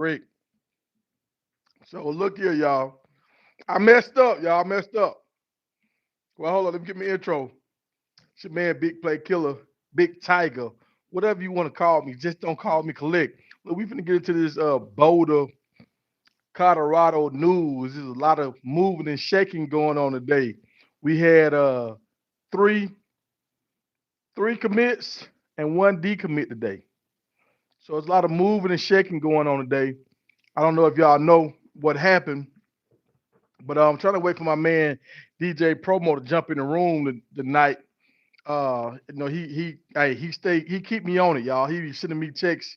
Rick. So look here, y'all. I messed up, y'all. I messed up. Well, hold on. Let me get my intro. It's your man, Big Play Killer, Big Tiger, whatever you want to call me. Just don't call me Collect. Look, we finna get into this Boulder, Colorado news. There's a lot of moving and shaking going on today. We had three three commits and one decommit today. So it's a lot of moving and shaking going on today. I don't know if y'all know what happened, but I'm trying to wait for my man DJ Promo to jump in the room tonight. He keep me on it, y'all. He be sending me texts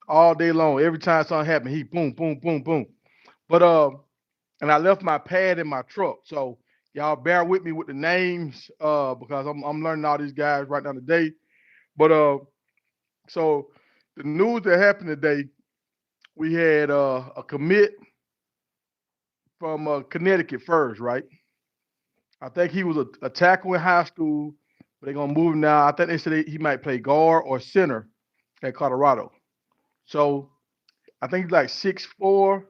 all day long. Every time something happen, he boom, boom, boom, boom. But and I left my pad in my truck. So y'all bear with me with the names because I'm learning all these guys right now today. But so the news that happened today, we had a commit from Connecticut first, right? I think he was a tackle in high school, but they're gonna move him now. I think they said he might play guard or center at Colorado. So I think he's like 6'4",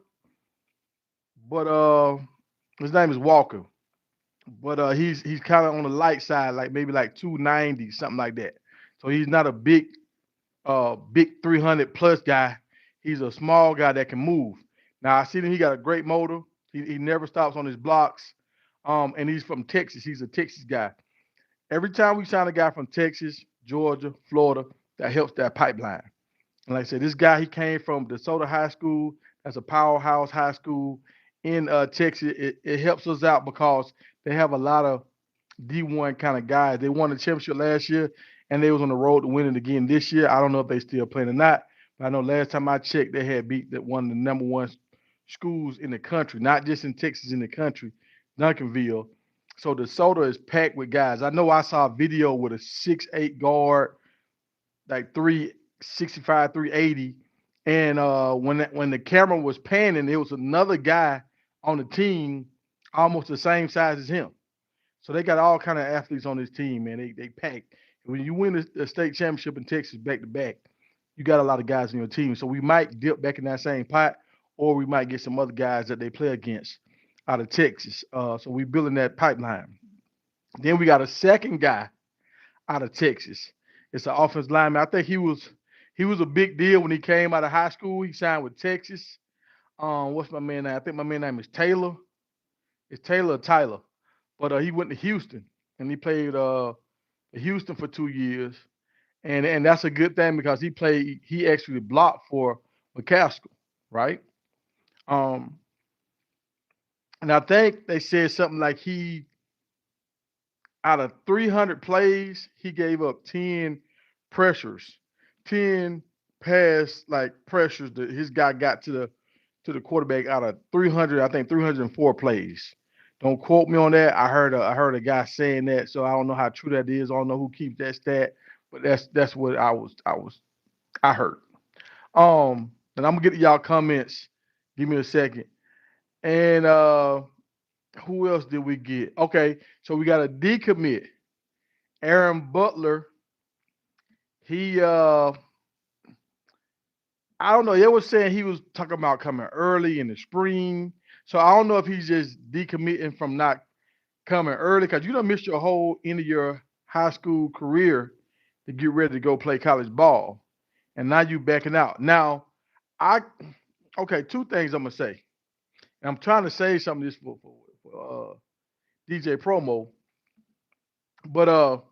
but his name is Walker. But he's kind of on the light side, like maybe like 290, something like that. So he's not a big 300 plus guy. He's a small guy that can move. Now I see that he got a great motor. He never stops on his blocks. And he's from Texas. He's a Texas guy. Every time we sign a guy from Texas, Georgia, Florida, that helps that pipeline. And like I said, this guy he came from DeSoto High School. That's a powerhouse high school in Texas. It helps us out because they have a lot of D1 kind of guys. They won the championship last year, and they was on the road to win it again this year. I don't know if they still playing or not, but I know last time I checked, they had beat one of the number one schools in the country, not just in Texas, in the country, Duncanville. So DeSoto is packed with guys. I know I saw a video with a 6'8" guard, like 365, 380. And when the camera was panning, there was another guy on the team almost the same size as him. So they got all kind of athletes on this team, man. They packed. When you win the state championship in Texas back to back, you got a lot of guys in your team. So we might dip back in that same pot, or we might get some other guys that they play against out of Texas. So we building that pipeline. Then we got a second guy out of Texas. It's an offensive lineman. I think he was a big deal when he came out of high school. He signed with Texas. What's my man name? I think my man name is Taylor. It's Taylor or Tyler. But he went to Houston and he played Houston for 2 years. And that's a good thing because he actually blocked for McCaskill, right? Um, and I think they said something like he out of 300 plays, he gave up 10 pressures, 10 pass like pressures that his guy got to the quarterback out of 300. I think 304 plays. Don't quote me on that. I heard a guy saying that, so I don't know how true that is. I don't know who keeps that stat, but that's what I heard. And I'm gonna get to y'all comments. Give me a second. And who else did we get? Okay, so we got a decommit. Aaron Butler. He I don't know. They were saying he was talking about coming early in the spring. So I don't know if he's just decommitting from not coming early because you don't miss your whole end of your high school career to get ready to go play college ball. And now you backing out. Now, I okay, two things I'm gonna say. And I'm trying to say something this for DJ promo, but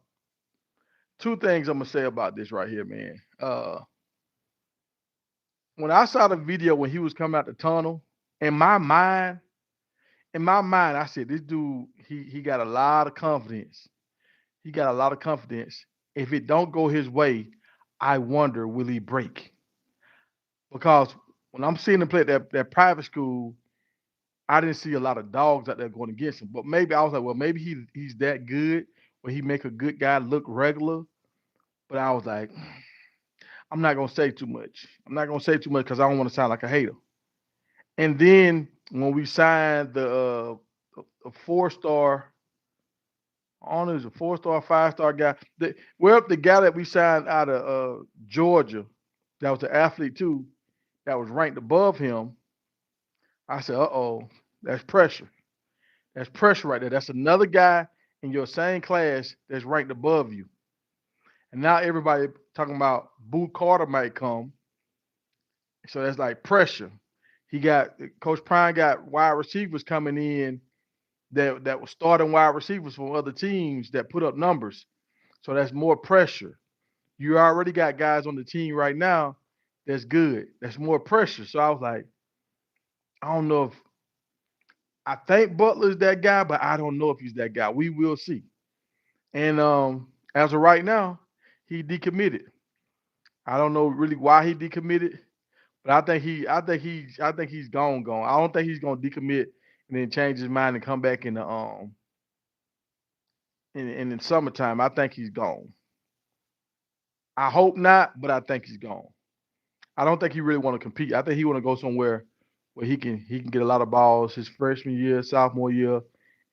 two things I'm gonna say about this right here, man. When I saw the video when he was coming out the tunnel, in my mind, in my mind, I said this dude, he got a lot of confidence. He got a lot of confidence. If it don't go his way, I wonder will he break? Because when I'm seeing him play at that private school, I didn't see a lot of dogs out there going against him. But maybe I was like, well, maybe he's that good where he make a good guy look regular. But I was like, I'm not gonna say too much. I'm not gonna say too much because I don't want to sound like a hater. And then when we signed a 4 star, I don't know, it was a 4 star, 5 star guy. The guy that we signed out of Georgia, that was the athlete too. that was ranked above him. I said, "Uh-oh, that's pressure. That's pressure right there. That's another guy in your same class that's ranked above you." And now everybody talking about Boo Carter might come. So that's like pressure. He got Coach Prime got wide receivers coming in that was starting wide receivers from other teams that put up numbers. So that's more pressure. You already got guys on the team right now that's good. That's more pressure. So I was like, I don't know if I think Butler's that guy, but I don't know if he's that guy. We will see. And as of right now, he decommitted. I don't know really why he decommitted, but I think he's gone. I don't think he's gonna decommit and then change his mind and come back in the in the summertime. I think he's gone. I hope not, but I think he's gone. I don't think he really want to compete. I think he want to go somewhere where he can get a lot of balls his freshman year, sophomore year,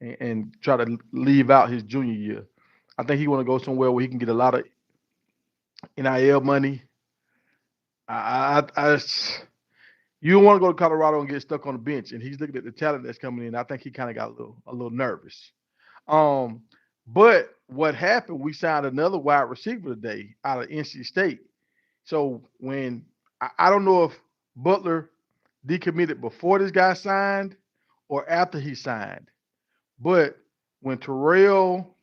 and try to leave out his junior year. I think he want to go somewhere where he can get a lot of NIL money. I you don't want to go to Colorado and get stuck on the bench. And he's looking at the talent that's coming in. I think he kind of got a little nervous. Um, but what happened? We signed another wide receiver today out of NC State. So when I don't know if Butler decommitted before this guy signed or after he signed, but when Terrell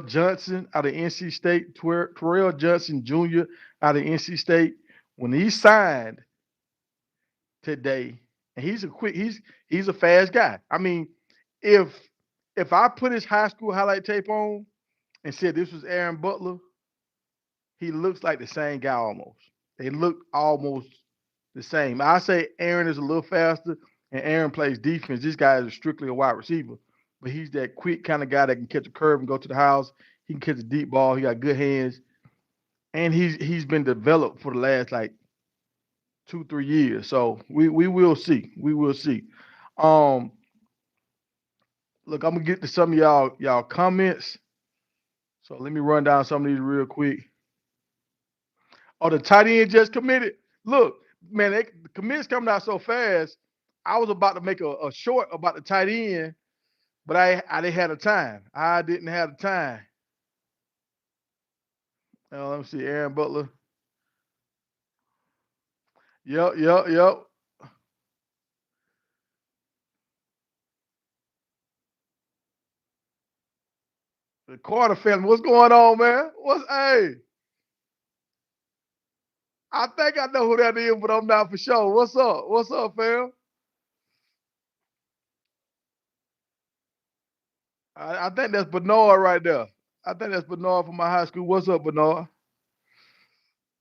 Johnson out of NC State, Terrell Johnson Jr. out of NC State, when he signed today, and he's a fast guy. I mean, if if I put his high school highlight tape on and said this was Aaron Butler, he looks like the same guy almost. They look almost the same. I say Aaron is a little faster, and Aaron plays defense. This guy is strictly a wide receiver, but he's that quick kind of guy that can catch a curve and go to the house. He can catch a deep ball. He got good hands, and he's been developed for the last like 2 3 years. So we will see. We will see. Um, look, I'm gonna get to some of y'all comments. So let me run down some of these real quick. Oh, the tight end just committed. Look, man, the commits coming out so fast. I was about to make a short about the tight end, but I didn't have the time. I didn't have the time. Let me see, Aaron Butler. Yep. The Carter family. What's going on, man? I think I know who that is, but I'm not for sure. What's up? What's up, fam? I think that's Bernard right there. I think that's Bernard from my high school. What's up, Bernard?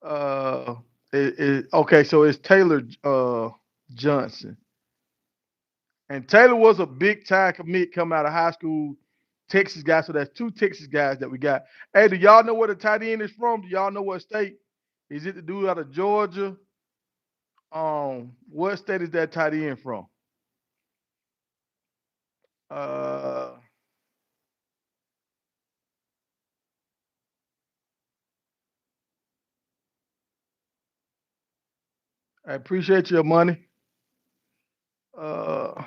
Uh, okay, so it's Taylor Johnson, and Taylor was a big time commit coming out of high school, Texas guy. So that's two Texas guys that we got. Hey, do y'all know where the tight end is from? Do y'all know what state? Is it the dude out of Georgia? What state is that tight end from? Uh, I appreciate your money. Uh,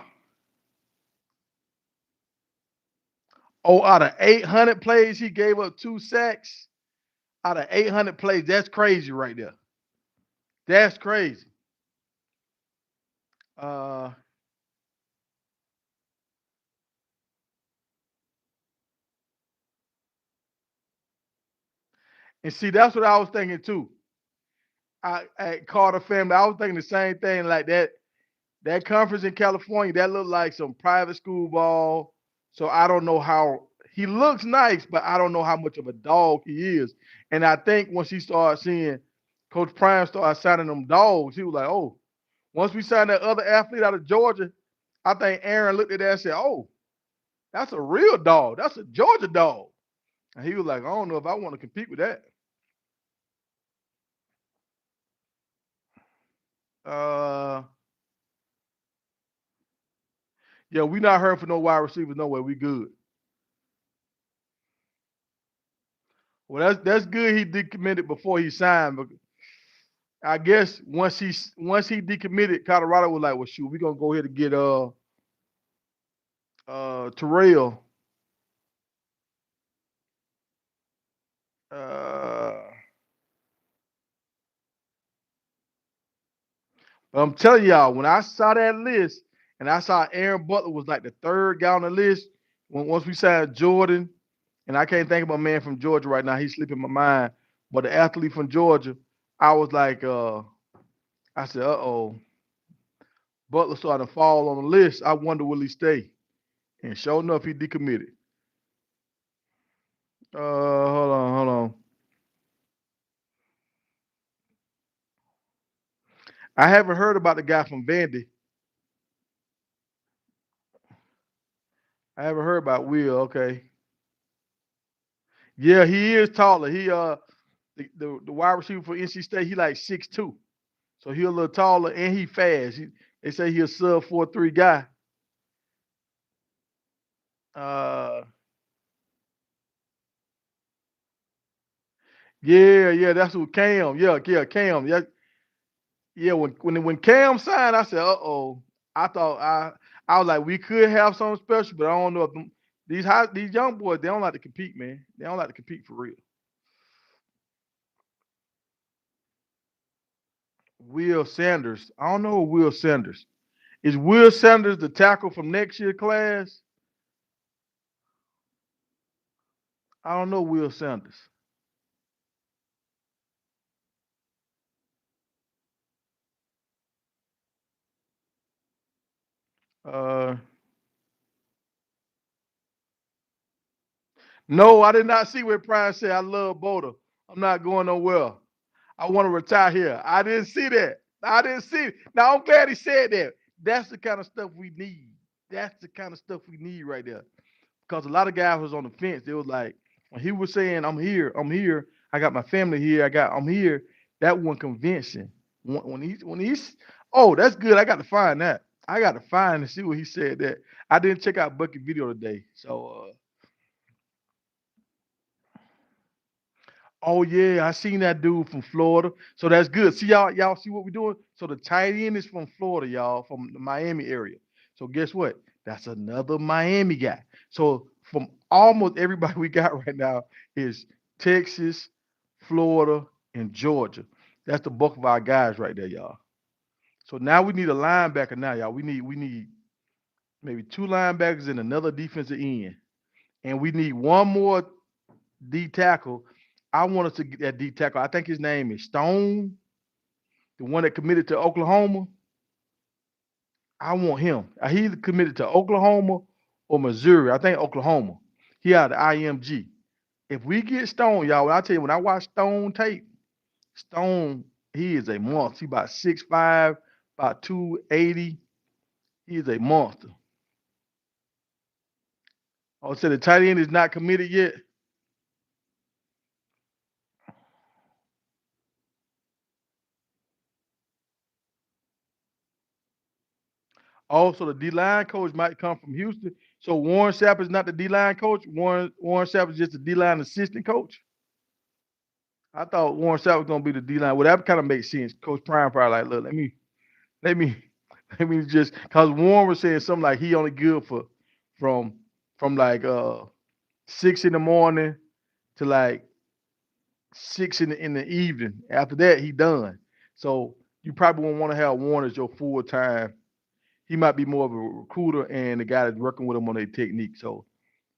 oh, out of 800 plays, he gave up 2 sacks. Out of 800 plays, that's crazy right there. That's crazy. Uh, and see, that's what I was thinking too. At Carter family, I was thinking the same thing. Like that conference in California, that looked like some private school ball. So I don't know how he looks nice, but I don't know how much of a dog he is. And I think once he started seeing Coach Prime start signing them dogs, he was like, oh, once we signed that other athlete out of Georgia, I think Aaron looked at that and said, oh, that's a real dog. That's a Georgia dog. And he was like, I don't know if I want to compete with that. Uh, yeah, we not hurting for no wide receivers. No way, we good. Well, that's good. He decommitted before he signed, I guess once he decommitted, Colorado was like, well, shoot, we're gonna go ahead and get Terrell. Uh, but I'm telling y'all, when I saw that list and I saw Aaron Butler was like the third guy on the list, once we signed Jordan, and I can't think of a man from Georgia right now, he's slipping my mind. But the athlete from Georgia, I was like, I said, oh, Butler starting to fall on the list. I wonder will he stay? And sure enough, he decommitted. Hold on. I haven't heard about the guy from Vandy. I haven't heard about Will. Okay, yeah, he is taller. He the wide receiver for NC State. He like 6'2", so he a little taller and he fast. They say he a sub 4.3 guy. Uh, yeah, that's who Cam. Yeah, Cam. Yeah. When Cam signed, I said, oh. I thought I was like, we could have something special, but I don't know if these young boys they don't like to compete, man. They don't like to compete for real. Will Sanders. I don't know Will Sanders. Is Will Sanders the tackle from next year class? I don't know Will Sanders. Uh, no, I did not see what Prime said. I love Boulder. I'm not going nowhere. I want to retire here. I didn't see that. I didn't see it. Now I'm glad he said that. That's the kind of stuff we need. That's the kind of stuff we need right there. Because a lot of guys was on the fence. They was like, when he was saying, I'm here, I got my family here, I'm here, that wasn't convincing. When he's oh, that's good. I got to find that. I got to find and see what he said that. I didn't check out Bucket video today. So oh yeah, I seen that dude from Florida. So that's good. See y'all see what we're doing? So the tight end is from Florida, y'all, from the Miami area. So guess what? That's another Miami guy. So from almost everybody we got right now is Texas, Florida, and Georgia. That's the bulk of our guys right there, y'all. So now we need a linebacker now, y'all. We need maybe two linebackers and another defensive end. And we need one more D tackle. I want us to get that D tackle. I think his name is Stone, the one that committed to Oklahoma. I want him. He either committed to Oklahoma or Missouri. I think Oklahoma. He out of IMG. If we get Stone, y'all, when I tell you, when I watch Stone tape, Stone, he is a monster. He about 6'5", about 280. He is a monster. Oh, so the tight end is not committed yet. Also, the D line coach might come from Houston. So Warren Sapp is not the D line coach. Warren Sapp is just the D line assistant coach. I thought Warren Sapp was gonna be the D line. Well, that kind of makes sense. Coach Prime probably like, look, let me let me just because Warren was saying something like he only good for from from like 6 in the morning to like 6 in the evening. After that, he done. So you probably won't want to have Warren as your full time. He might be more of a recruiter and the guy that's working with him on their technique. So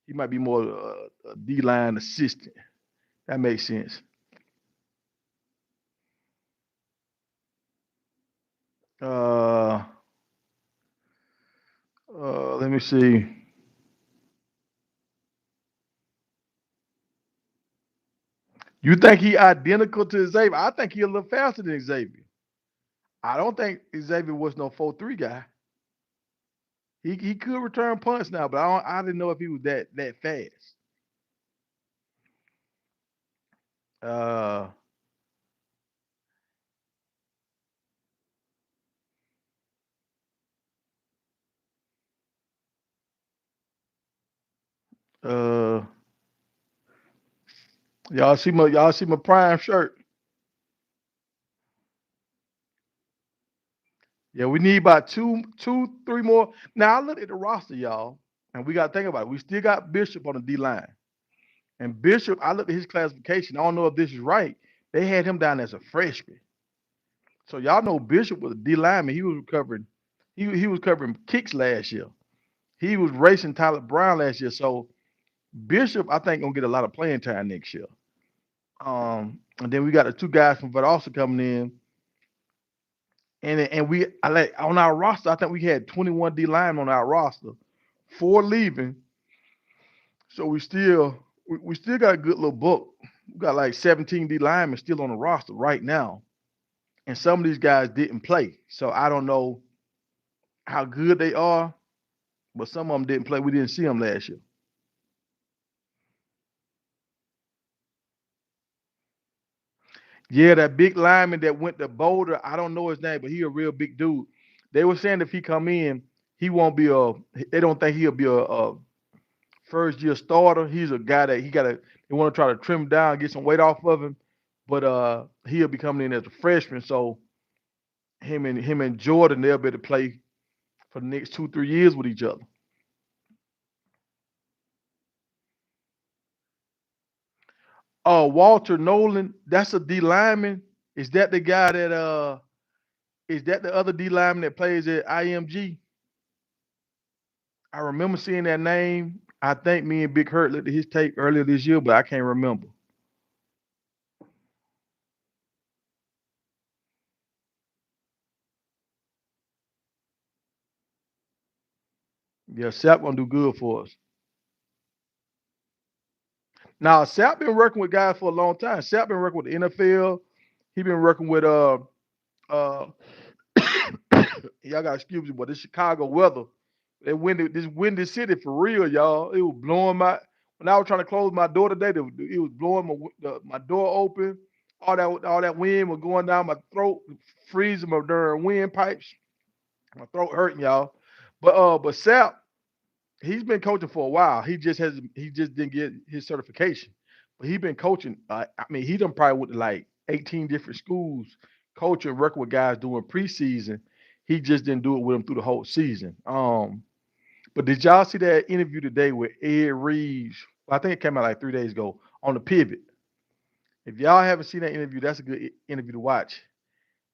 he might be more a D line assistant. That makes sense. Uh, let me see. You think he identical to Xavier? I think he a little faster than Xavier. I don't think Xavier was no 4.3 guy. He could return punts now, but I didn't know if he was that fast. Uh, uh, y'all see my prime shirt. Yeah, we need about three more. Now I look at the roster, y'all, and we got to think about it. We still got Bishop on the D line, and Bishop. I looked at his classification. I don't know if this is right. They had him down as a freshman, so y'all know Bishop was a D lineman. He was recovering. He was covering kicks last year. He was racing Tyler Brown last year. So Bishop, I think, gonna get a lot of playing time next year. And then we got the two guys from Valdosta coming in, and we I like on our roster. I think we had 21 D linemen on our roster, four leaving. So we still got a good little book. We got like 17 D linemen still on the roster right now, and some of these guys didn't play. So I don't know how good they are, but some of them didn't play. We didn't see them last year. Yeah, that big lineman that went to Boulder, I don't know his name, but he a real big dude. They were saying if he come in, he won't be a. They don't think he'll be a first year starter. He's a guy that he got to. They want to try to trim down, get some weight off of him, but he'll be coming in as a freshman. So him and Jordan, they'll be able to play for the next 2 3 years with each other. Oh, Walter Nolan, that's a D lineman. Is that the guy that is that the other D lineman that plays at IMG? I remember seeing that name. I think me and Big Hurt looked at his tape earlier this year, but I can't remember. Yeah, Sap gonna do good for us. Now, Sap been working with guys for a long time. Sap been working with the NFL. He been working with uh y'all got excuse me, but this Chicago weather. This windy city for real, y'all. It was blowing my when I was trying to close my door today. It was blowing my door open. All that wind was going down my throat, freezing my darn windpipes. My throat hurting, y'all. But Sap, he's been coaching for a while. He just didn't get his certification, but he been coaching. I mean, he done probably went to like 18 different schools, coaching, working with guys doing preseason. He just didn't do it with them through the whole season. But did y'all see that interview today with Ed Reeves? Well, I think it came out like 3 days ago on the pivot. If y'all haven't seen that interview, that's a good interview to watch.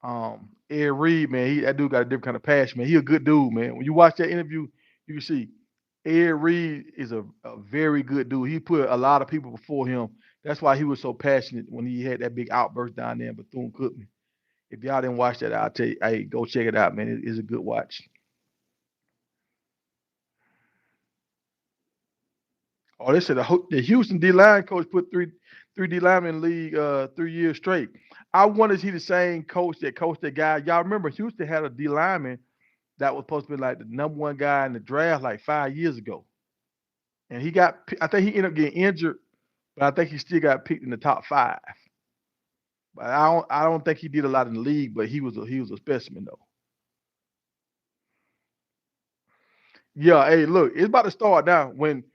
Ed Reed, man, that dude got a different kind of passion, man. He a good dude, man. When you watch that interview, you can see Ed Reed is a very good dude. He put a lot of people before him. That's why he was so passionate when he had that big outburst down there in Bethune-Cookman. If y'all didn't watch that, I'll tell you, hey, go check it out, man. It is a good watch. Oh, they said the Houston D line coach put three D linemen in the league 3 years straight. I wonder is he the same coach that coached that guy? Y'all remember Houston had a D lineman that was supposed to be like the number one guy in the draft like 5 years ago. And I think he ended up getting injured, but I think he still got picked in the top five. But I don't think he did a lot in the league, but he was a specimen though. Yeah, hey, look, it's about to start now. When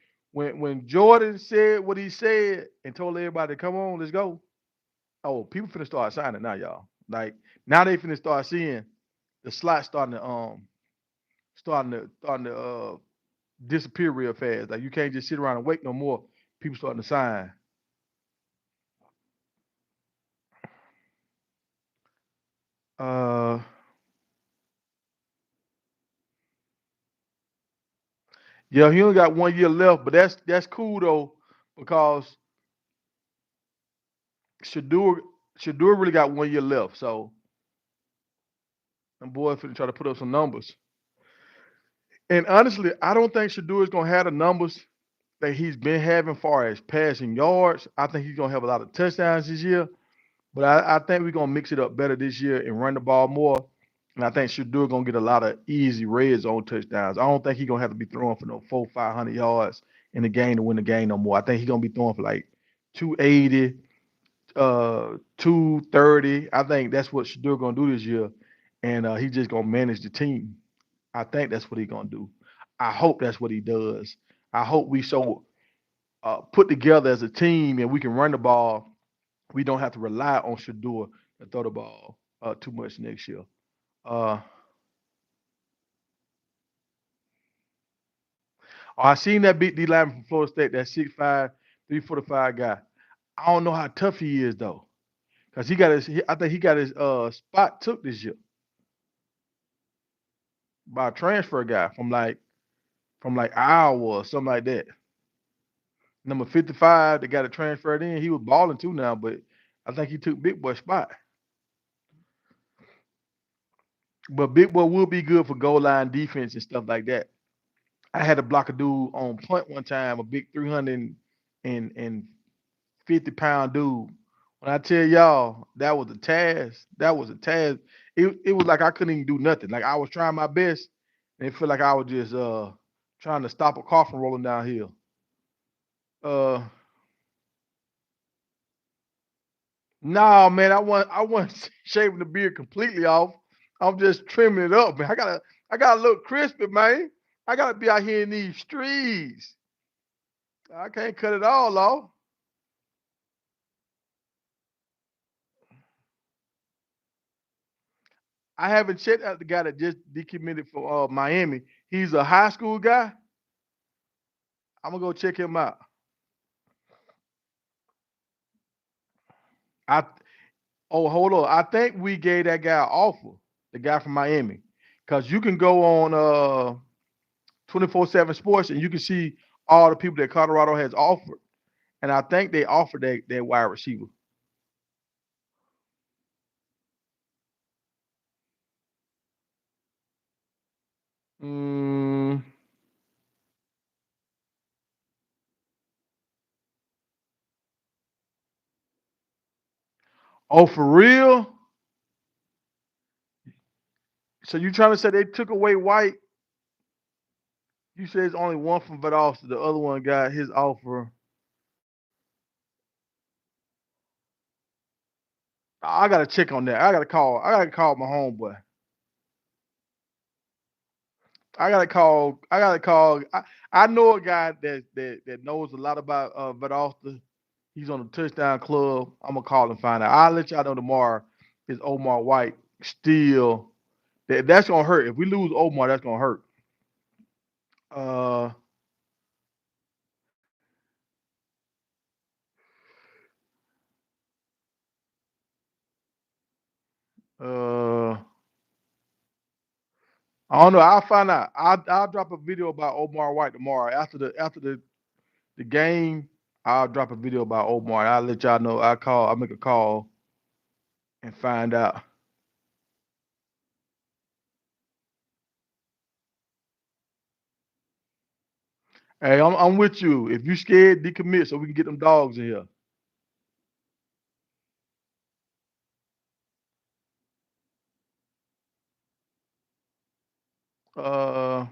Jordan said what he said and told everybody, come on, let's go. Oh, people finna start signing now, y'all. Like now they finna start seeing the slot starting to disappear real fast. Like you can't just sit around and wait no more. People starting to sign. Uh, yeah, he only got 1 year left, but that's cool though because Shadur Shadur really got 1 year left. So them boys finna try to put up some numbers. And honestly, I don't think Shadur is gonna have the numbers that he's been having far as passing yards. I think he's gonna have a lot of touchdowns this year. But I think we're gonna mix it up better this year and run the ball more. And I think Shadur gonna get a lot of easy red zone touchdowns. I don't think he's gonna have to be throwing for no 400 500 yards in the game to win the game no more. I think he's gonna be throwing for like 280, 230. I think that's what Shadur gonna do this year, and he's just gonna manage the team. I think that's what he's gonna do. I hope that's what he does. I hope we so put together as a team and we can run the ball. We don't have to rely on Shador to throw the ball too much next year. Uh, Oh, I seen that big D lineman from Florida State, that 6'5", 345 guy. I don't know how tough he is though, cause I think he got his spot took this year by a transfer guy from like Iowa or something like that. Number 55, they got it transferred in. He was balling too now, but I think he took Big Boy's spot. But Big Boy would be good for goal line defense and stuff like that. I had to block a dude on punt one time, a big 350-pound dude. When I tell y'all that was a task, that was a task. It was like I couldn't even do nothing. Like I was trying my best, and it felt like I was just trying to stop a car from rolling downhill. Uh, no, man, I wasn't shaving the beard completely off. I'm just trimming it up, man. I gotta look crispy, man. I gotta be out here in these streets. I can't cut it all off. I haven't checked out the guy that just decommitted for Miami. He's a high school guy. I'm gonna go check him out. I hold on. I think we gave that guy an offer, the guy from Miami, because you can go on 24/7 Sports and you can see all the people that Colorado has offered, and I think they offered that wide receiver. Mm, oh, for real? So you trying to say they took away White? You said it's only one from Vidal, the other one got his offer. I gotta check on that. I gotta call my homeboy. I gotta call. I know a guy that knows a lot about Vidal. He's on the touchdown club. I'm gonna call and find out. I'll let y'all know tomorrow. Is Omar White still? That's gonna hurt. If we lose Omar, that's gonna hurt. Uh, uh, I don't know. I'll find out. I'll drop a video about Omar White tomorrow after the game. I'll drop a video about Omar. I'll let y'all know. I'll make a call and find out. Hey, I'm with you. If you scared, decommit so we can get them dogs in here. Uh,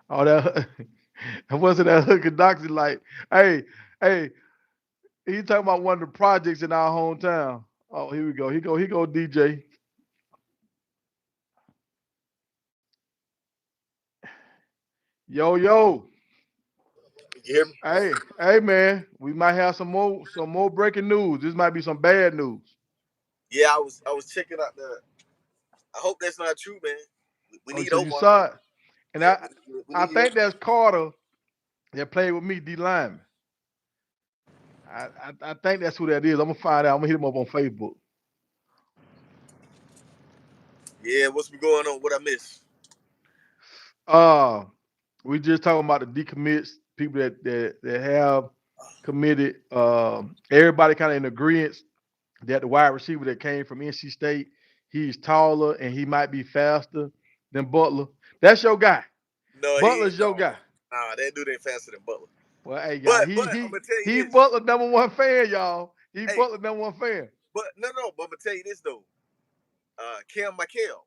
oh that wasn't that hooker doxy like, hey, hey, he talking about one of the projects in our hometown. Oh, here we go. He go DJ. Yo, yo. You hear me? Hey man, we might have some more breaking news. This might be some bad news. Yeah, I was checking out the. I hope that's not true, man. We Oh, need so you Omar. saw it. And Yeah, I we I need think him. that's Carter that played with me, D lineman. I think that's who that is. I'm gonna find out. I'm gonna hit him up on Facebook. Yeah, what's been going on? What I miss? Uh we just talking about the decommits, people that have committed. Everybody kind of in agreement that the wide receiver that came from NC State, he's taller and he might be faster than Butler. That's your guy. No, he ain't. Butler's your No, guy. nah, that dude ain't faster than Butler. Well, hey y'all, But he I'm he gonna tell you he this. Butler number one fan, y'all. He Hey, Butler number one fan. but no. But I'm gonna tell you this though. Cam Michael,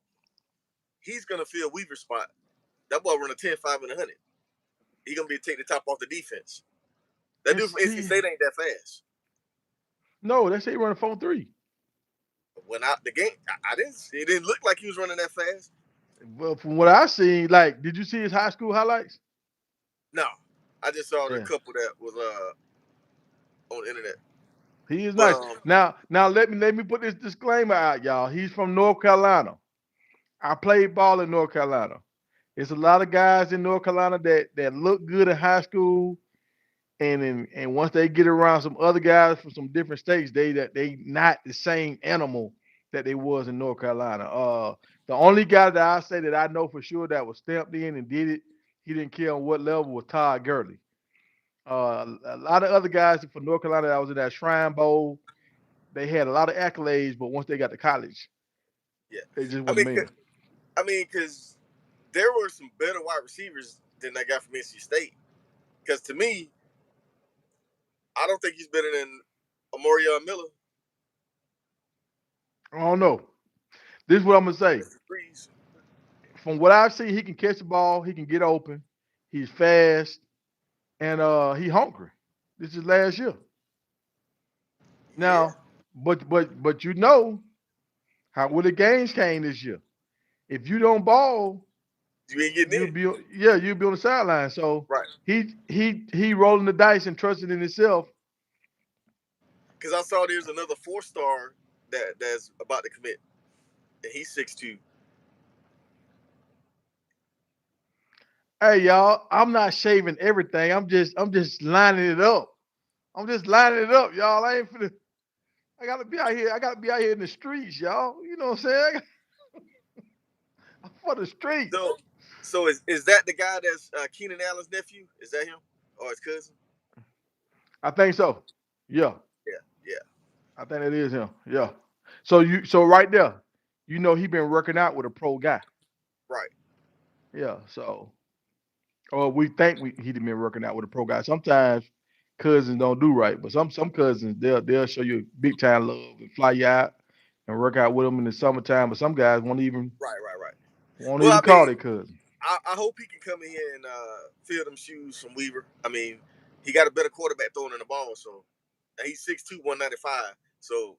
he's gonna fill Weaver's spot. That boy run a 10, 5, and 100. He gonna be take the top off the defense. That And dude from NC see, State ain't that fast. no, they say he run a 4.3. When I the game, I didn't. It didn't look like he was running that fast. Well, from what I seen, like, did you see his high school highlights? No, I just saw the Yeah. couple that was on the internet. He is But nice. Now let me put this disclaimer out, y'all. He's from North Carolina. I played ball in North Carolina. It's a lot of guys in North Carolina that look good in high school, and once they get around some other guys from some different states, they not the same animal that they was in North Carolina. The only guy that I say that I know for sure that was stamped in and did it, he didn't care on what level, was Todd Gurley. A lot of other guys from North Carolina that was in that Shrine Bowl, they had a lot of accolades, but once they got to college, yeah, they just I wasn't mean, men. because there were some better wide receivers than I got from NC State. Because to me, I don't think he's better than Amorion Miller. I don't know. This is what I'm gonna say. From what I've seen, he can catch the ball, he can get open, he's fast, and he hungry. This is last year. Yeah, Now, but you know how where the games came this year. If you don't ball, you ain't getting you'll in. you'll be on the sideline. So Right. he rolling the dice and trusting in himself. Because I saw there's another 4-star that's about to commit, and he's 6'2". Hey y'all, I'm not shaving everything. I'm just lining it up. I'm just lining it up, y'all. I ain't finna. I gotta be out here. I gotta be out here in the streets, y'all. You know what I'm saying? I'm for the streets. So, is that the guy that's Keenan Allen's nephew? Is that him or his cousin? I think so. Yeah, Yeah, yeah, I think it is him. Yeah. So right there, you know he been working out with a pro guy. right. Yeah. So or we think he been working out with a pro guy. Sometimes cousins don't do right, but some cousins they'll show you big time love and fly you out and work out with them in the summertime. But some guys Right, right, right. won't Well, even I call mean, their cousin. I hope he can come in here and fill them shoes from Weaver. I mean, he got a better quarterback throwing in the ball, so and he's 6'2", 195. So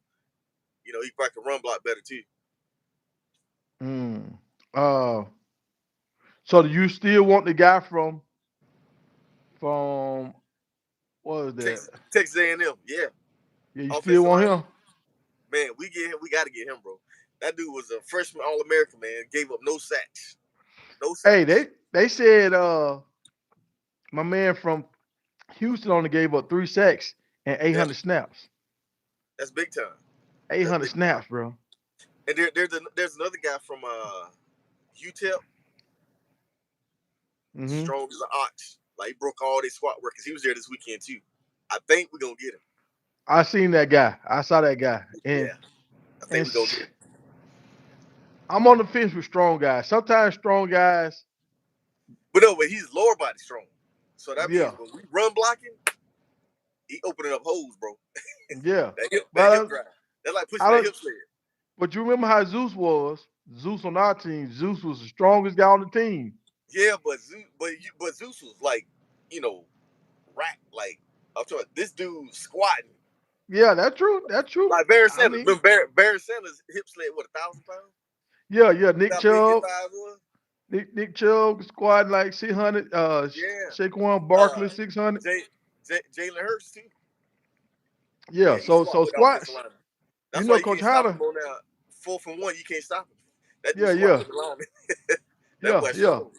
he probably can run block better too. Mm. Uh, so do you still want the guy from what is that? Texas A&M, yeah, Yeah, you still offensive want lineman. him? Man, we get him. We got to get him, bro. That dude was a freshman All American, man. Gave up no sacks, no Hey, sacks. they said my man from Houston only gave up 3 sacks and Yeah, 800 snaps. that's big time. Eight That's hundred big time. snaps, bro. And there's another guy from UTEP, Hmm. strong as an ox. Like he broke all their squat workers. He was there this weekend too. I think we're gonna get him. I seen that guy. I saw that guy, Yeah, I think and we're gonna get him. I'm on the fence with strong guys. Sometimes strong guys, But he's lower body strong. So that means yeah, when we run blocking, he opening up holes, bro. yeah. That hip But drive. That's like pushing I that don't. hip sled. But you remember how Zeus was? Zeus on our team. Zeus was the strongest guy on the team. Yeah, but Zeus was like, rack. Like I'm talking about this dude squatting. Yeah, that's true. That's true. Like Barry I Sanders. mean, Remember Barry Sanders hip sled, what, 1,000 pounds? yeah. Nick How big his Chubb, thighs was? Nick Chubb squad like 600. Yeah. Saquon Barkley Uh 600. Jalen Hurts too. Yeah. Yeah, he So squat so with offensive squads. linemen. You That's why know, you Coach can't stop him Hatter. on that 4th and 1. You can't stop him. That dude Yeah, squat yeah, with the lineman. That yeah, boy yeah. strong.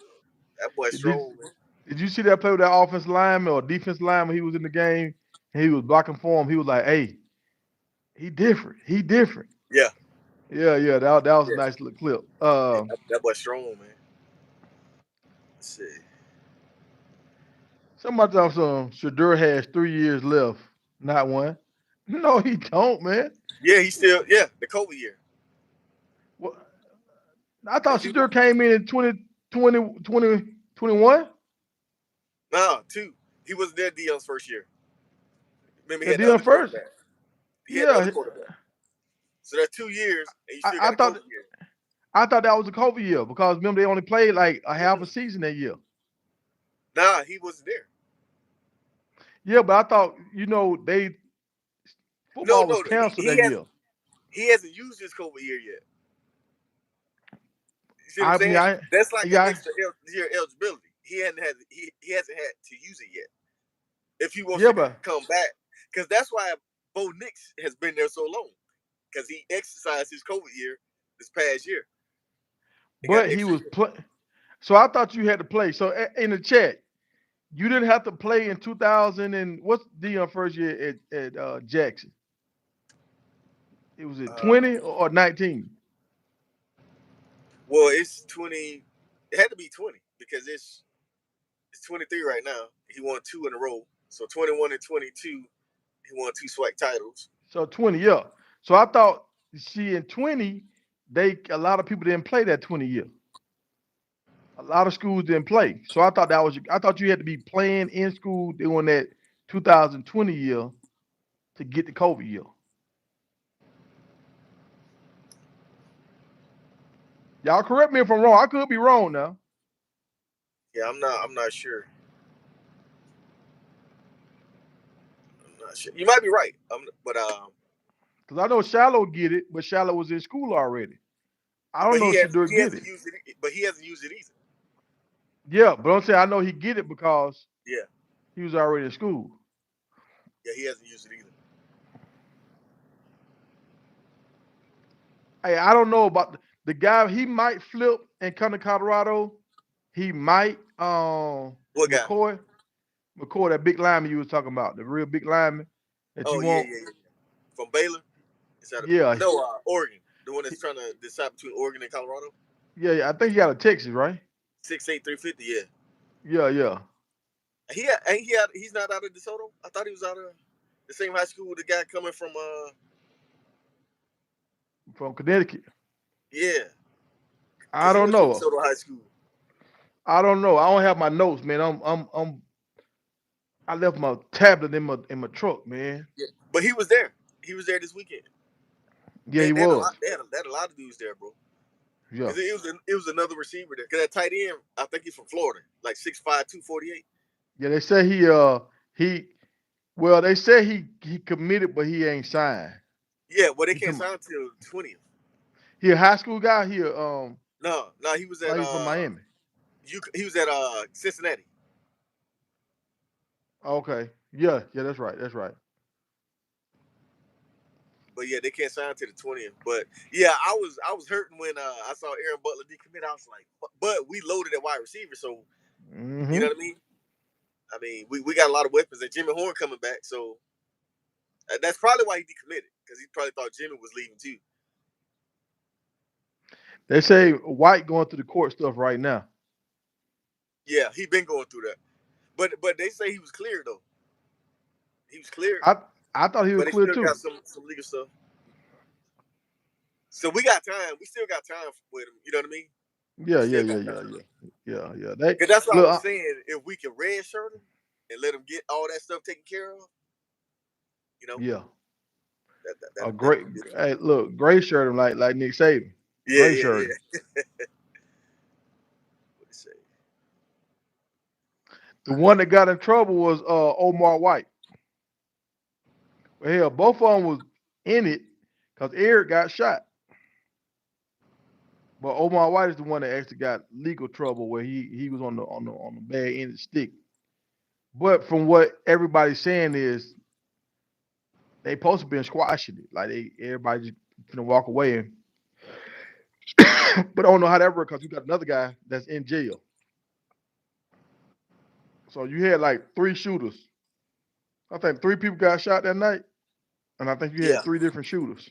That boy Did strong, man. Did you see that play with that offensive lineman or defense lineman? He was in the game and he was blocking for him. He was like, "Hey, he different. He different." Yeah, Yeah, yeah. That was a yeah. nice little clip. Yeah, that boy strong, man. Let's see. Somebody tell some Shadur has 3 years left, not one. No, he don't, man. Yeah, he's still the COVID year. Well, I thought If he Shadur came in 2021. nah 2, he wasn't there Dion's first year. Remember he Yeah, had the Dion other first. quarterback. He had the other Yeah, quarterback. So that's 2 years, and you I, still I got a thought COVID year. I thought that was a COVID year because remember they only played like a half a Mm-mm. season that year. Nah, he wasn't there. Yeah, but I thought they No, football was no, canceled that year. he hasn't used his COVID year yet. You see what I'm I mean, saying? That's like an yeah, extra year eligibility. He hasn't had to use it yet. If he wants yeah, to but come back, because that's why. Bo Nix has been there so long because he exercised his COVID year this past year. He got But he extra was year. playing. So I thought you had to play. So in the chat, you didn't have to play in 2000 and what's Deion first year at Jackson? It was at Uh, 20 or 19? well, it's 20. It had to be 20 because it's 23 right now. He won 2 in a row. So 21 and 22, he won 2 SWAC titles. So 20, yeah. So I thought, see, in 20, a lot of people didn't play that 20 year. A lot of schools didn't play. So I thought you had to be playing in school during that 2020 year to get the COVID year. Y'all correct me if I'm wrong. I could be wrong now. Yeah, I'm not sure. I'm not sure. You might be right. But Because I know Shallow get it, but Shallow was in school already. I don't but know if Shador he get hasn't it. used it. But he hasn't used it either. Yeah, but I'm saying I know he get it because Yeah, he was already in school. yeah, he hasn't used it either. Hey, I don't know about the guy. He might flip and come to Colorado. He might. What guy? McCoy, that big lineman you was talking about, the real big lineman that you Oh yeah, want. yeah, yeah. From Baylor. Is that Yeah, no Oregon? The one he- that's trying to decide between Oregon and Colorado. yeah. I think he got a Texas, right? 6'8", 350. Yeah. Yeah, yeah. He's not out of DeSoto. I thought he was out of the same high school with the guy coming from From Connecticut. yeah, I because he don't went to know. DeSoto High School. I don't know. I don't have my notes, man. I left my tablet in my truck, man. Yeah, but he was there. He was there this weekend. Yeah, They, he they had a lot. was. They had a lot of dudes there, bro. Yeah. Because it was another receiver there. Because that tight end, I think he's from Florida, like 6'5", 248. Yeah, they say he well, they say he committed, but he ain't signed. Yeah, well they He can't come sign till 20th. he a high school guy. No, he was Oh, at he from Miami. he was at Cincinnati. Okay. Yeah, that's right. That's right. But yeah, they can't sign to the 20th. But yeah, I was hurting when I saw Aaron Butler decommit. I was like, but we loaded at wide receiver, so you know Hmm. what I mean. I mean, we got a lot of weapons, and Jimmy Horn coming back, so that's probably why he decommitted because he probably thought Jimmy was leaving too. They say White going through the court stuff right now. Yeah, he been going through that, but they say he was cleared though. He was cleared, I I thought he was but they clear still got too. some legal stuff. So we got time. We still got time with him. You know what I mean? We Yeah, yeah, still yeah, got yeah, time. yeah, yeah. They Because that's what I look. was saying. If we can red shirt him and let him get all that stuff taken care of, you know, Yeah, a that'll great. be beautiful. Hey, look, gray shirt him like Nick Saban. Yeah, Gray yeah, shirt him. yeah. What to say? The one that got in trouble was Omar White. Well, hell, both of them was in it because Eric got shot. But Omar White is the one that actually got legal trouble where he was on the bad end of the stick. But from what everybody's saying is they supposed to been squashing it. Like everybody just gonna walk away and but I don't know how that works because you got another guy that's in jail. So you had like three shooters. I think three people got shot that night, and I think you Yeah, had three different shooters.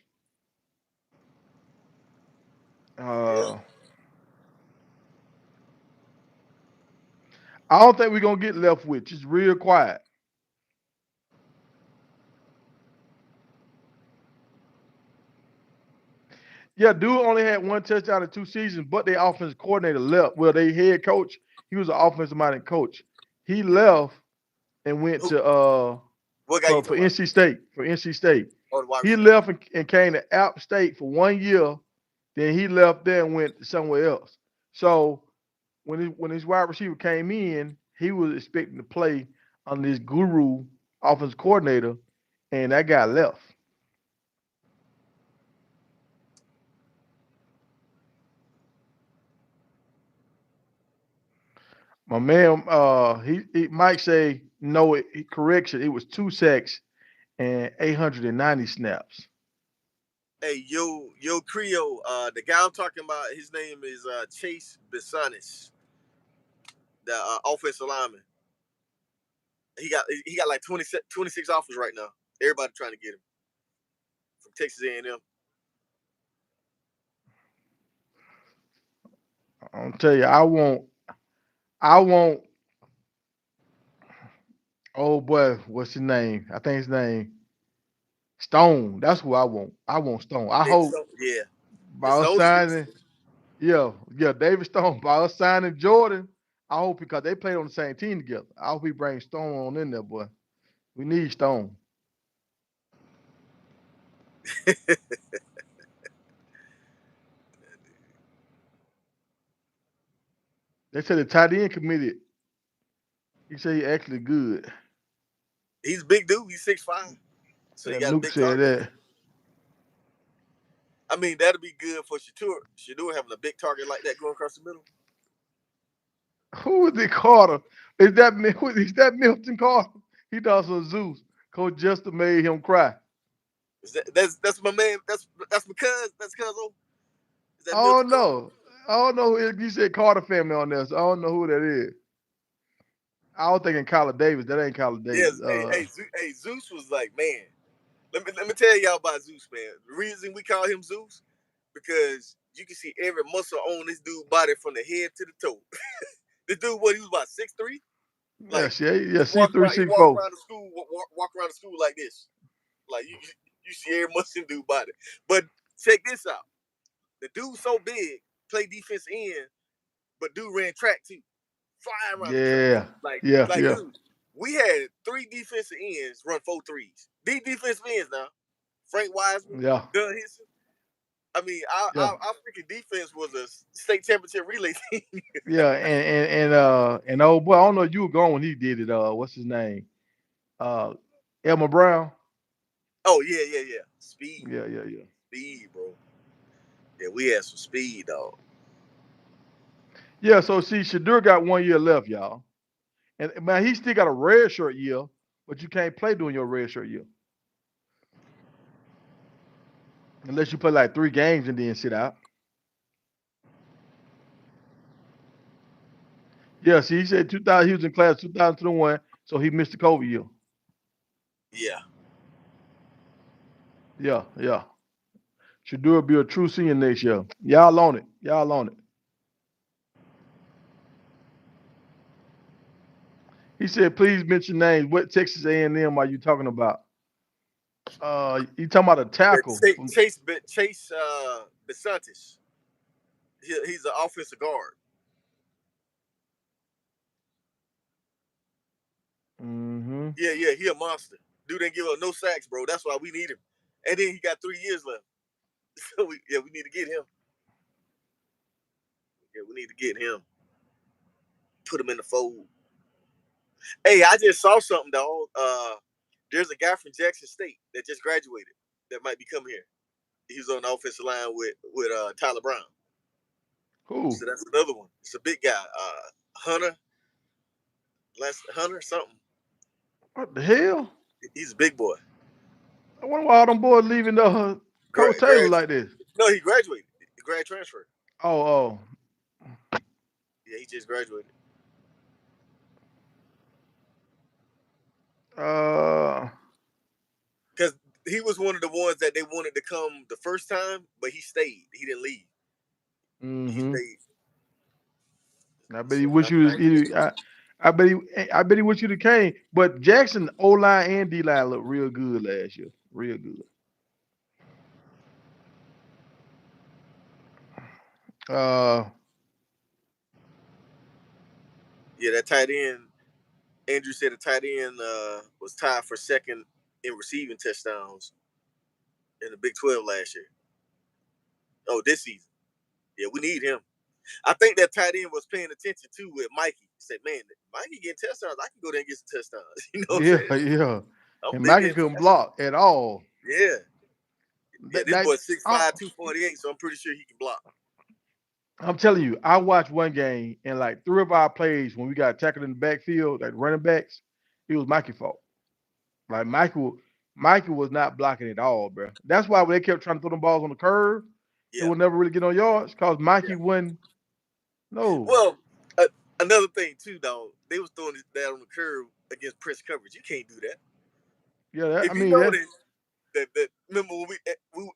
yeah. Uh, I don't think we're gonna get left with. Just real quiet. Yeah, dude only had one touchdown in 2 seasons, but their offensive coordinator left. Well, their head coach, he was an offensive minded coach. He left and went Who? to What guy you for talking about? NC State. For NC State. Oh, the wide He receiver. left and came to App State for 1 year. Then he left there and went somewhere else. So when his wide receiver came in, he was expecting to play under this guru offensive coordinator, and that guy left. My man, he might say no. Correction, it was 2 sacks and 890 snaps. Hey, yo, Creole. The guy I'm talking about, his name is Chase Bissanis, the offensive lineman. He got like 26 offers right now. Everybody trying to get him from Texas A&M. I'll tell you, I want. Oh boy, what's his name? I think his name Stone. That's who I want. I want Stone. I David hope Stone, yeah, by it's us those dudes. signing, yeah, David Stone. By us signing Jordan, I hope because they played on the same team together. I hope he brings Stone on in there, boy. We need Stone. They said the tight end committed. He said he actually good. He's a big dude. He's 6'5", so he Yeah, got a Nuke big said target. that. I mean, that'd be good for Shadur. Shadur having a big target like that going across the middle. Who is it, Carter? Is that Milton Carter? He does some Zeus. Coach Justin made him cry. That's my man. That's my cousin. That's cousin. Is that Oh Milton Carter? no. I don't know. You said Carter family on there, so I don't know who that is. I was thinking Kyler Davis. That ain't Kyler Yes. Davis. Hey, Zeus was like, man. Let me tell y'all about Zeus, man. The reason we call him Zeus because you can see every muscle on this dude's body from the head to the toe. This dude, what he was about 6'3", Yeah, like yeah, he C three, he C walk four. around the school, walk around the school like this, like you see every muscle in dude's body. But check this out, the dude so big, play defense end, but dude ran track too, flying around the track, Yeah, like yeah. dude. We had 3 defensive ends run 4 threes. These defensive ends now, Frank Wiseman, Yeah, Doug Hinson. I mean, yeah, our freaking defense was a state championship relay team. yeah. And old boy, I don't know you were gone when he did it. What's his name? Uh, Elmer Brown. Oh yeah. Speed, Yeah. bro. Yeah, we had some speed, dog. Yeah. So see, Shadur got 1 year left, y'all. And man, he still got a red shirt year, but you can't play during your red shirt year unless you play like 3 games and then sit out. Yeah. See, he said 2000. He was in class 2021, so he missed the COVID year. Yeah. Yeah. Shadur will be a true senior next year. Y'all on it. Y'all on it. He said, please mention names. What Texas A&M are you talking about? You talking about a tackle from? Chase Besantis. He's an offensive guard. Mm-hmm. Yeah, he a monster. Dude didn't give up no sacks, bro. That's why we need him. And then he got 3 years left. So we need to get him. Yeah, we need to get him. Put him in the fold. Hey, I just saw something, dog. There's a guy from Jackson State that just graduated that might be coming here. He's on the offensive line with Tyler Brown. Who? So that's another one. It's a big guy. Hunter, Hunter something. What the hell? He's a big boy. I wonder why all them boys leaving Coach Taylor Grad. like this. No, he graduated. Grad transfer. Oh. Yeah, he just graduated. Uh. Because he was one of the ones that they wanted to come the first time, but he stayed. He didn't leave. He Mm-hmm. stayed. I bet he So wish you was. I bet he wish you'd have came. But Jackson O line and D line looked real good last year. Real good. Uh. yeah, that tight end. Andrew said the tight end was tied for second in receiving touchdowns in the Big 12 last year. Oh, this season. Yeah, we need him. I think that tight end was paying attention too with Mikey. He said, man, Mikey getting touchdowns. I can go there and get some touchdowns. You know what I'm saying? Yeah. I'm And big Mikey in couldn't fast. block at all. Yeah. Yeah, That, this that, boy I, 6'5", 248, so I'm pretty sure he can block. I'm telling you, I watched one game and like 3 of our plays when we got tackled in the backfield, like running backs, it was Mikey's fault. Like Michael, Mikey was not blocking at all, bro. That's why when they kept trying to throw them balls on the curve, it Yeah, would never really get on yards because Mikey yeah. wasn't. No, Well, another thing too, dog. They was throwing that on the curve against press coverage. You can't do that. yeah, I If you mean that's. notice that remember when we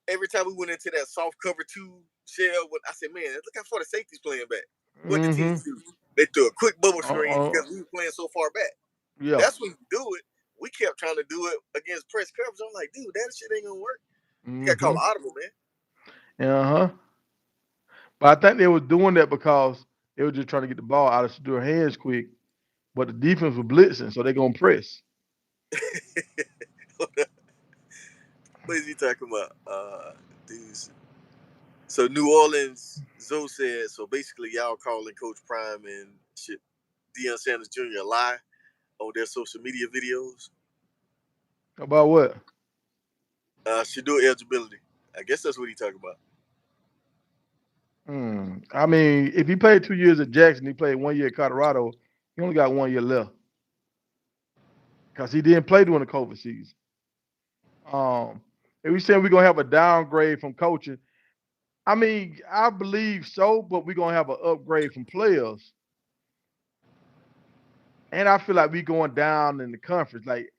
every time we went into that soft cover two shell, I said, man, look how far the safety's playing back. What the Mm-hmm. teams do? They threw a quick bubble screen Uh, because we were playing so far back. yeah. That's when you do it. We kept trying to do it against press coverage. I'm like, dude, that shit ain't gonna work. You got to call Mm-hmm. audible, man. Uh-huh. But I think they were doing that because they were just trying to get the ball out of Shadur's hands quick. But the defense was blitzing, so they're gonna press. What is he talking about? Dudes. So New Orleans, Zoe said, so basically y'all calling Coach Prime and shit, Deion Sanders Jr. a lie on their social media videos. About what? Should do eligibility. I guess that's what he talking about. I mean, if he played 2 years at Jackson, he played 1 year at Colorado. He only got 1 year left because he didn't play during the COVID season. Um, if we saying we're gonna have a downgrade from coaching, I mean, I believe so, but we're gonna have an upgrade from players. And I feel like we going down in the conference. Like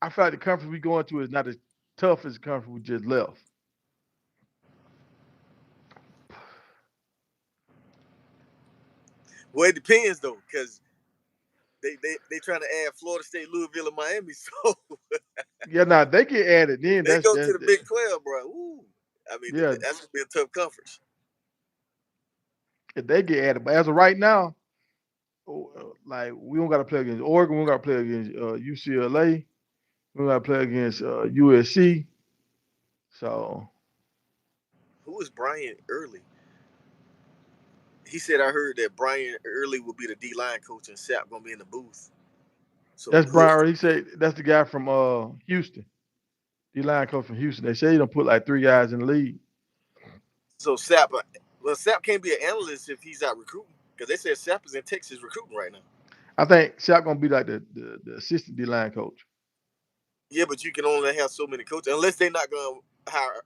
I feel like the conference we going to is not as tough as the conference we just left. Well, it depends though, because they trying to add Florida State, Louisville, and Miami. So Yeah, now they get added. Then they that's go to that's the Big 12, bro. Ooh. I mean, yeah, that's gonna be a tough conference. if they get added. But as of right now, like we don't got to play against Oregon. We don't got to play against UCLA. We don't got to play against USC. So Who is Brian Early? He said I heard that Brian Early will be the D line coach and Sapp gonna be in the booth. So that's who? Brian. He said that's the guy from Houston. D line coach from Houston. They say he don't put like 3 guys in the league. So Sapp, well, Sapp can't be an analyst if he's out recruiting because they said Sapp is in Texas recruiting right now. I think Shaq gonna be like the assistant D line coach. Yeah, but you can only have so many coaches unless they're not gonna hire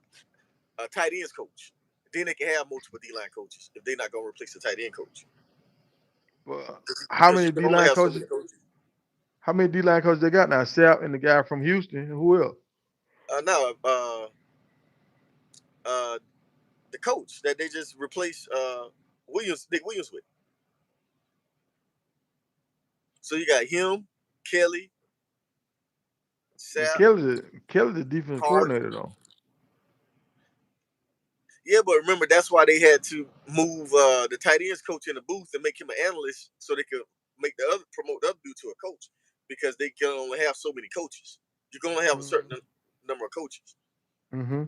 a tight ends coach. Then they can have multiple D line coaches if they're not gonna replace the tight end coach. Well, how Because you many can D only line have so coaches? many coaches. How many D line coaches they got now? Sapp and the guy from Houston. Who else? No, uh, the coach that they just replaced Nick Williams with. So you got him, Kelly, But Sapp, Kelly's the defense Hart. coordinator though. Yeah, but remember that's why they had to move the tight ends coach in the booth and make him an analyst so they could make the other promote the other dude to a coach because they can only have so many coaches. You can only have a certain number of coaches. Mm-hmm.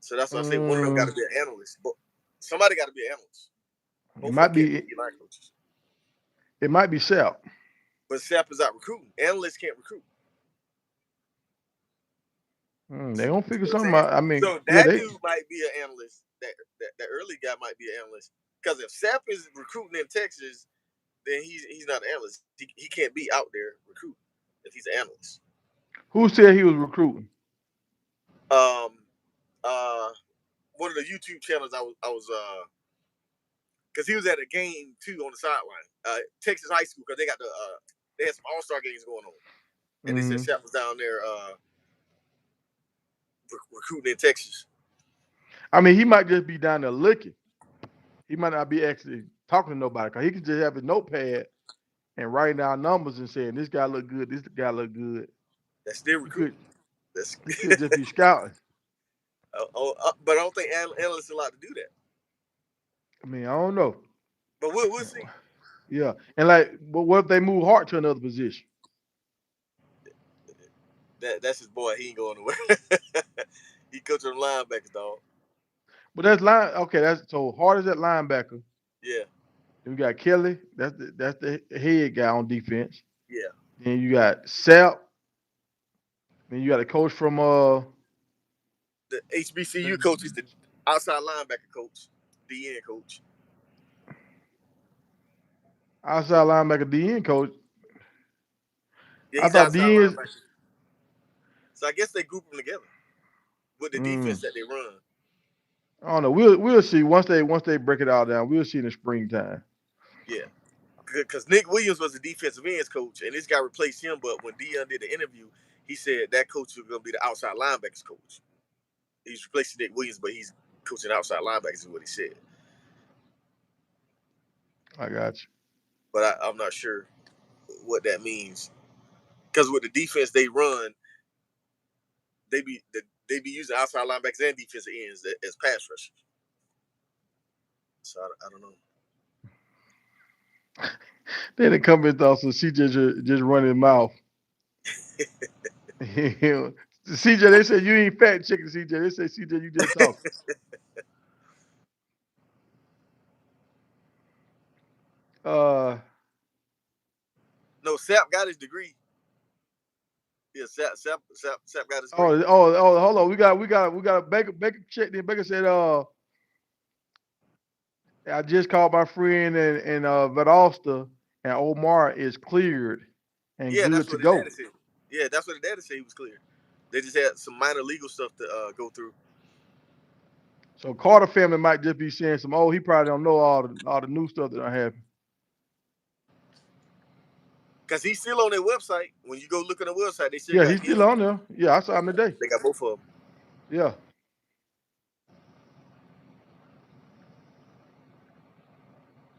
So that's why I say one of them got to Mm, be an analyst. But somebody got to be an analyst. it Both of them might can't be be D line coaches. it might be Sapp. But Sapp is out recruiting. Analysts can't recruit. They gonna You figure know what I'm something saying? out. I mean, So yeah, that they. dude might be an analyst. That early guy might be an analyst. Because if Sapp is recruiting in Texas, then he's not an analyst. He can't be out there recruiting if he's an analyst. Who said he was recruiting? Um, uh, one of the YouTube channels I was because he was at a game too on the sideline. Texas high school because they had some All Star games going on, and they said Mm-hmm. Sapp was down there recruiting in Texas. I mean, he might just be down there looking. He might not be actually talking to nobody because he could just have his notepad and writing down numbers and saying this guy look good, this guy look good. That's still He could recruiting. That's he could just be scouting. but I don't think analysts are allowed to do that. I mean, I don't know. But we'll see. Yeah, and like, but what if they move Hart to another position? That's his boy. He ain't going nowhere. He coaching them linebackers, dog. But that's line. Okay, that's so Hart is that linebacker. Yeah, Then we got Kelly. That's the head guy on defense. yeah. Then you got Sapp. Then you got a coach from The HBCU coach is the outside linebacker coach, DN coach. outside linebacker DN coach. Yeah, I he's thought outside DNs. linebacker. So I guess they group them together with the defense that they run. I don't know. We'll see once they break it all down. We'll see in the springtime. Yeah. Because Nick Williams was the defensive ends coach, and this guy replaced him. But when Dion did the interview, he said that coach was going to be the outside linebackers coach. He's replacing Nick Williams, but he's coaching outside linebackers, is what he said. I got you. But I'm not sure what that means. Because with the defense they run, they be using outside linebackers and defensive ends as pass rushers. So I don't know. Then the comment also CJ just run his mouth. CJ, they said you ain't fact checking CJ. They say CJ, you just talking. No, Sapp got his degree. Yeah, Sapp got his degree. Hold on. We got Baker checked in. Baker said, I just called my friend and Valdosta and Omar is cleared and Yeah, good that's to what his go. daddy said. Yeah, that's what his daddy said. He was clear. They just had some minor legal stuff to go through. So Carter family might just be saying some. Oh, he probably don't know all the new stuff that I have. Because he's still on their website. When you go look on the website, they still Yeah, got he's him. still on there. Yeah, I saw him today. They got both of them. Yeah.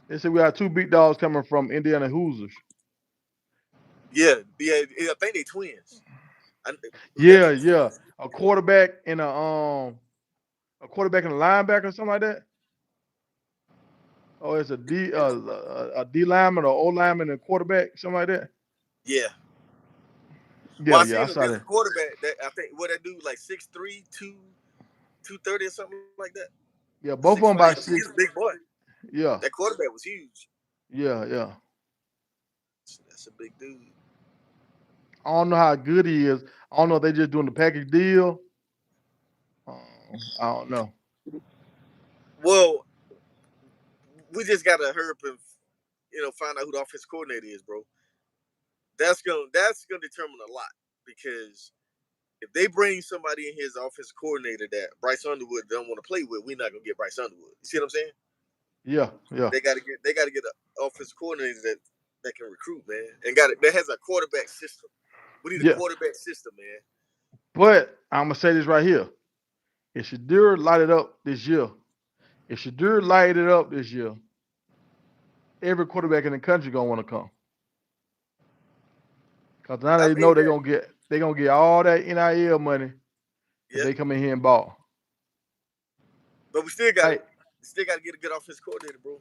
They said we got two big dogs coming from Indiana Hoosiers. Yeah. I think they twins. Yeah. A quarterback and a linebacker or something like that. Oh, it's a D lineman or O lineman and quarterback, something like that. Yeah. Well, I Yeah, I seen him. saw There's a that. quarterback that I think what that dude like 6'3", 230 or something like that. Yeah, both of them 6'5". by He's six. a big boy. Yeah, That quarterback was huge. yeah. That's a big dude. I don't know how good he is. I don't know if they just doing the package deal. I don't know. Well, we just gotta hurry up and find out who the offensive coordinator is, bro. That's gonna determine a lot because if they bring somebody in here as offensive coordinator that Bryce Underwood don't want to play with, we're not gonna get Bryce Underwood. You see what I'm saying? Yeah. They gotta get an offensive coordinator that can recruit, man, and that has a quarterback system. We need a Yeah. quarterback system, man. But I'm gonna say this right here. If Shadur light it up this year, every quarterback in the country gonna want to come. Cause now I they mean know that. they gonna get all that NIL money if Yeah, they come in here and ball. but we still got Like, to get a good offensive coordinator, bro.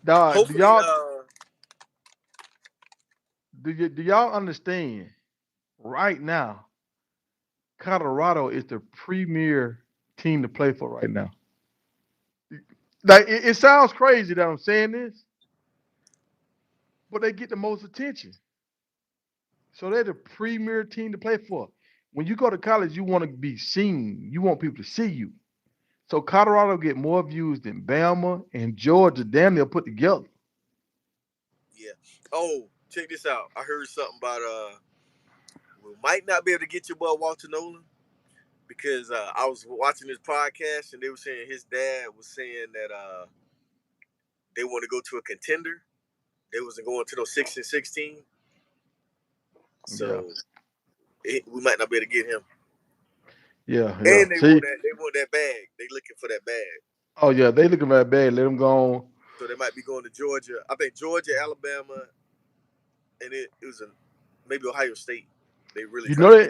dog, Hopefully, do y'all understand right now? Colorado is the premier team to play for right now. Like it sounds crazy that I'm saying this, but they get the most attention. So they're the premier team to play for. When you go to college, you want to be seen. You want people to see you. So Colorado get more views than Bama and Georgia damn near put together. yeah. Oh, check this out. I heard something about we might not be able to get your boy Walter Nolan because I was watching his podcast and they were saying his dad was saying that they want to go to a contender. They wasn't going to those 6-16. Yeah, So we might not be able to get him. yeah. And they See, want that bag. They looking for that bag. oh yeah, they looking at bad. Let them go on. So they might be going to Georgia. I think Georgia, Alabama, and it was maybe Ohio State. They really You trying know to get.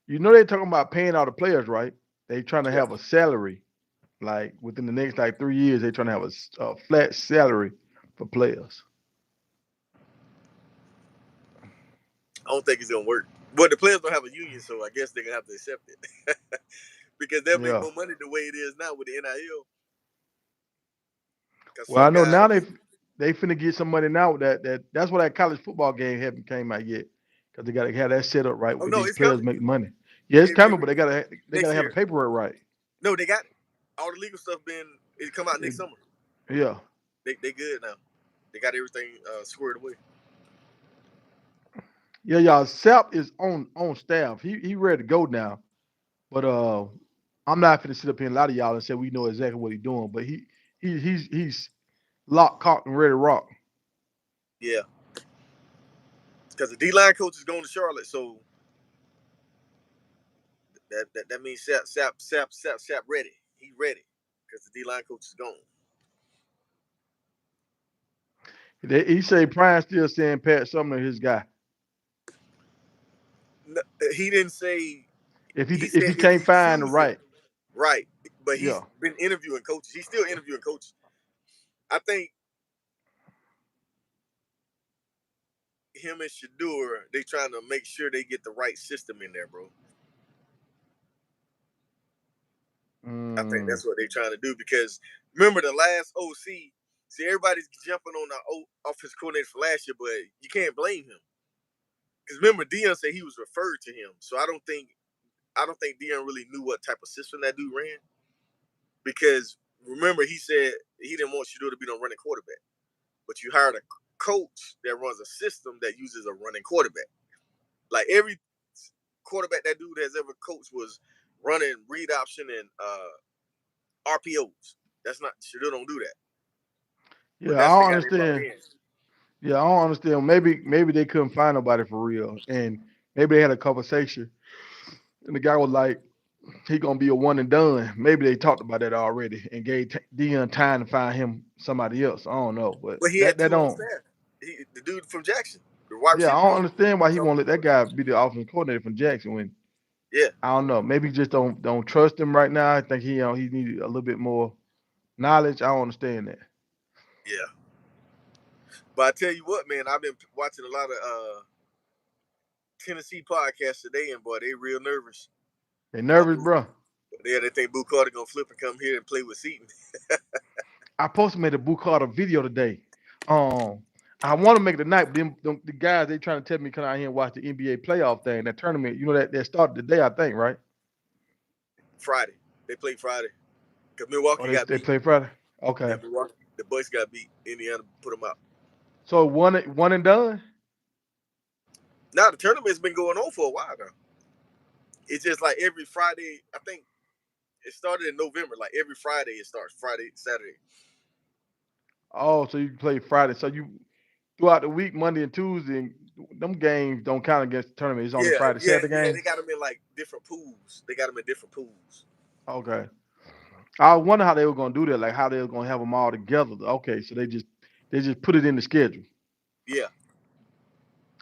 they, they talking about paying all the players, right? They trying to Yeah. have a salary, like within the next like 3 years. They trying to have a flat salary for players. I don't think it's gonna work. But the players don't have a union, so I guess they're gonna have to accept it because they'll make Yeah. more money the way it is now with the NIL. Because Well, I some know now guys, they finna get some money now. That's why that college football game haven't came out yet because they gotta have that set up right oh with no, these it's players coming. make money. Yeah, it's coming, It but they next gotta have the year. paperwork right. No, they got it. All the legal stuff it come out next It- summer. yeah. They good now. They got everything squared away. Yeah, y'all. Sap is on staff. He ready to go now. But I'm not finna sit up here and lie to y'all and say we know exactly what he's doing. But he's locked, cocked, and ready to rock. Yeah, because the D-line coach is going to Charlotte, so that means Sap ready. He ready because the D-line coach is gone. He say Prime still saying Pat Sumner his guy. No, he didn't say. He If said he if can't he find the chooses, right, right, but he's yeah. been interviewing coaches. He's still interviewing coaches. I think him and Shadur, they trying to make sure they get the right system in there, bro. I think Mm, that's what they're trying to do because remember the last OC. See, everybody's jumping on the offensive coordinator for last year, but you can't blame him because remember Dion said he was referred to him. So I don't think Dion really knew what type of system that dude ran because remember he said he didn't want Shadur to be no running quarterback, but you hired a coach that runs a system that uses a running quarterback. Like every quarterback that dude has ever coached was running read option and RPOs. That's not Shadur don't do that. But yeah, that's I the don't guy they brought understand. in. Yeah, I don't understand. Maybe they couldn't find nobody for real, and maybe they had a conversation, and the guy was like, "He gonna be a one and done." Maybe they talked about that already and gave Dion time to find him somebody else. I don't know, but But he had that two on don't. staff. The dude from Jackson, the wide Yeah, receiver I don't coach. understand why he won't let that guy be the offensive coordinator from Jackson when Yeah, I don't know. Maybe he just don't trust him right now. I think he needed a little bit more knowledge. I don't understand that. yeah. But I tell you what, man, I've been watching a lot of Tennessee podcasts today, and boy, they real nervous They about nervous, Boo. bro. Yeah, they think Boo Carter gonna flip and come here and play with Seaton. I posted made a Boo Carter video today. Um, I want to make it tonight, but the guys they trying to tell me come out here and watch the NBA playoff thing, that tournament. You know that started today, I think, right? Friday, they played Friday because Or Milwaukee got they beat. play Friday. Yeah, Okay. Milwaukee, the Bucks got beat. Indiana put them out. So one and done. Now the tournament's been going on for a while now. It's just like every Friday. I think it started in November. Like every Friday, it starts Friday, Saturday. Oh, so you play Friday. So you throughout the week, Monday and Tuesday, them games don't count against the tournament. It's only Yeah, Friday, yeah, Saturday yeah. They games. got them in like different pools. They got them in different pools. Okay. I wonder how they were gonna do that, like how they were gonna have them all together. Okay, so they just put it in the schedule. Yeah,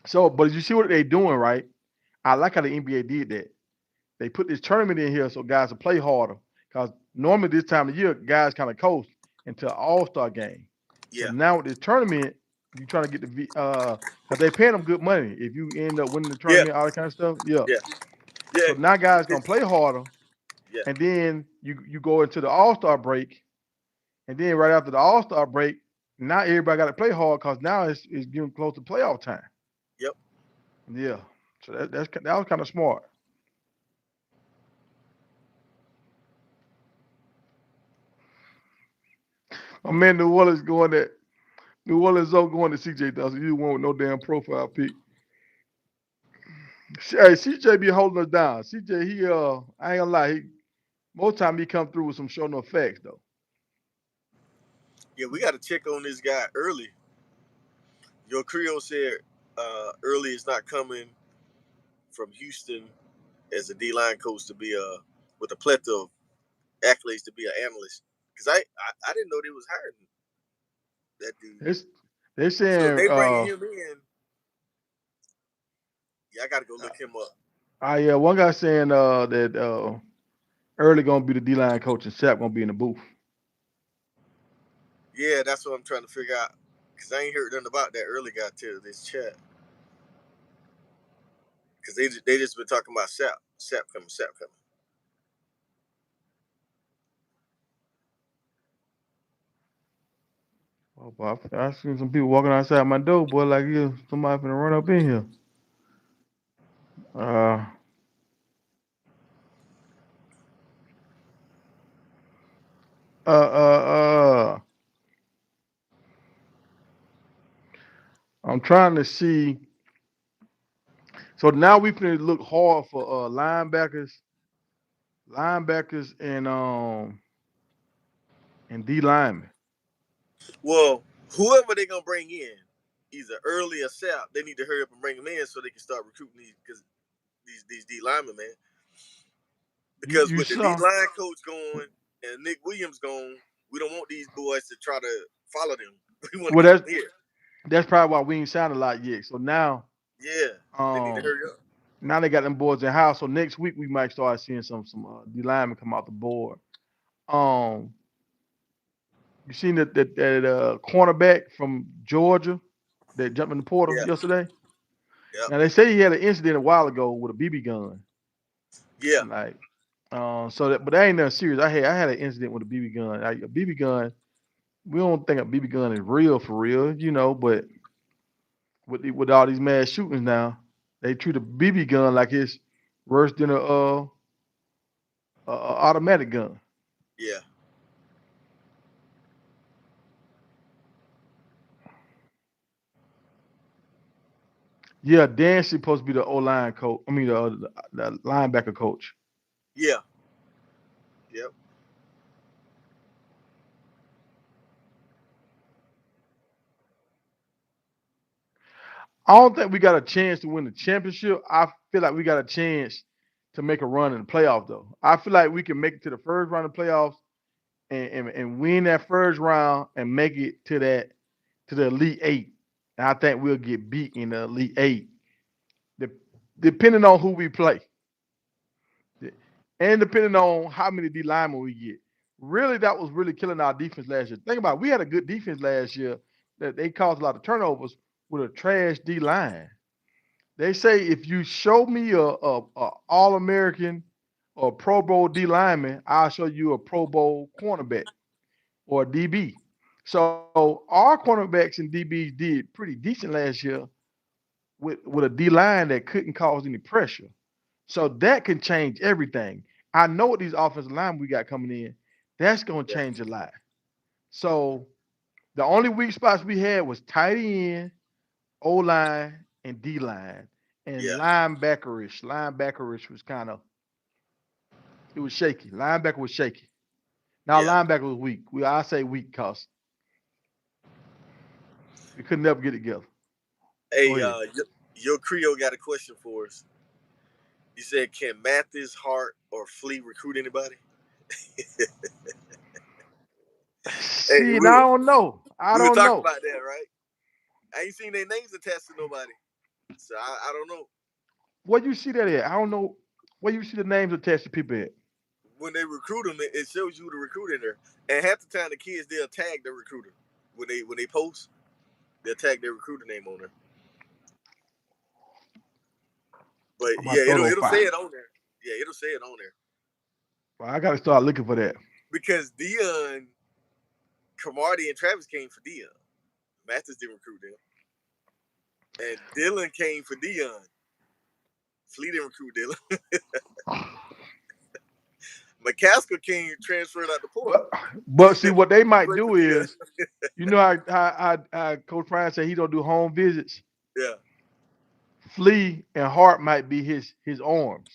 So, but you see what they doing, right? I like how the NBA did that. They put this tournament in here so guys will play harder. Because normally this time of year, guys kind of coast into an all-star game. So yeah, now with this tournament, you trying to get because they paying them good money. If you end up winning the yeah, tournament, all that kind of stuff, yeah. yeah, yeah. So now guys gonna play harder, Yeah, and then you go into the All-Star break, and then right after the All-Star break, now everybody got to play hard because now it's getting close to playoff time. yep. Yeah. So that was kind of smart. My man New Orleans going that New Orleans Zoe going to CJ Dawson. You want no damn profile pic. Hey, CJ be holding us down. CJ, I ain't gonna lie, most time he come through with some show no facts though. Yeah, we got to check on this guy early. Your Creole said early is not coming from Houston as a D line coach to be a with a plethora of accolades to be an analyst. Because I didn't know they was hiring that dude. It's, they So if saying they bringing him in, yeah, I got to go look him up. yeah, one guy saying that early gonna be the D line coach and Sap gonna be in the booth. Yeah, that's what I'm trying to figure out. Because I ain't heard nothing about that early guy till this chat. Because they just been talking about Sap coming. Oh, boy, I seen some people walking outside my door, boy, like yeah, somebody finna run up in here. Uh, uh, uh, uh. I'm trying to see. So now we finna look hard for linebackers and D linemen. Well, whoever they're gonna bring in, either early or sap, they need to hurry up and bring them in so they can start recruiting these because these D linemen, man. Because You with the D saw line coach going and Nick Williams gone, we don't want these boys to try to follow them. We want to well keep them here. that's probably why we ain't signed a lot yet. So Yeah, they need to um hurry up. now they got them boards in house. So next week we might start seeing some D linemen come out the board. Um, you seen that cornerback from Georgia that jumped in the portal Yeah, yesterday? yep, Now they say he had an incident a while ago with a BB gun. yeah, Like, so that but that ain't nothing serious. I had an incident with a BB gun. Like, a BB gun, we don't think a BB gun is real for real, but with all these mass shootings now, they treat a BB gun like it's worse than a automatic gun. yeah, Yeah, Dan's supposed to be the O line coach. I mean the linebacker coach. yeah, yep, I don't think we got a chance to win the championship. I feel like we got a chance to make a run in the playoffs though. I feel like we can make it to the first round of playoffs and win that first round and make it to the Elite Eight. And I think we'll get beat in the Elite Eight, de- depending on who we play, and depending on how many D linemen we get. Really, that was really killing our defense last year. Think about it, we had a good defense last year that they caused a lot of turnovers with a trash D line. They say if you show me a All American or Pro Bowl D lineman, I'll show you a Pro Bowl cornerback or DB. So our cornerbacks and DBs did pretty decent last year with a D line that couldn't cause any pressure. So that can change everything. I know what these offensive line we got coming in, that's gonna yeah, change a lot. So the only weak spots we had was tight end, O line, and D line, and yeah, linebackerish. Linebackerish was kind of it was shaky. Linebacker was shaky. Now yeah. linebacker was weak. I say weak because we could never get together. Go Hey, ahead. your Creole got a question for us. You said, can Mathis, Hart, or Flea recruit anybody? Hey, See, I don't know. I we were don't talking know. about that, right? I ain't seen their names attached to nobody, so I don't know. Where you see that at? I don't know. Where you see the names attached to people at? When they recruit them, it shows you the recruit in there. And half the time, the kids they'll tag the recruiter when they post. They'll tag their recruiter name on there. But I'm yeah, about to throw those it'll say five. it on there. Yeah, it'll say it on there Well, I got to start looking for that. because Dion, Camardi, and Travis came for Dion. Mathis didn't recruit them, and Dylan came for Dion. Flea didn't recruit Dylan. McCaskill came transferred out the portal. But but see what they might Straight for do Dion. is, how Coach Ryan said he don't do home visits. Yeah, Flea and Hart might be his arms.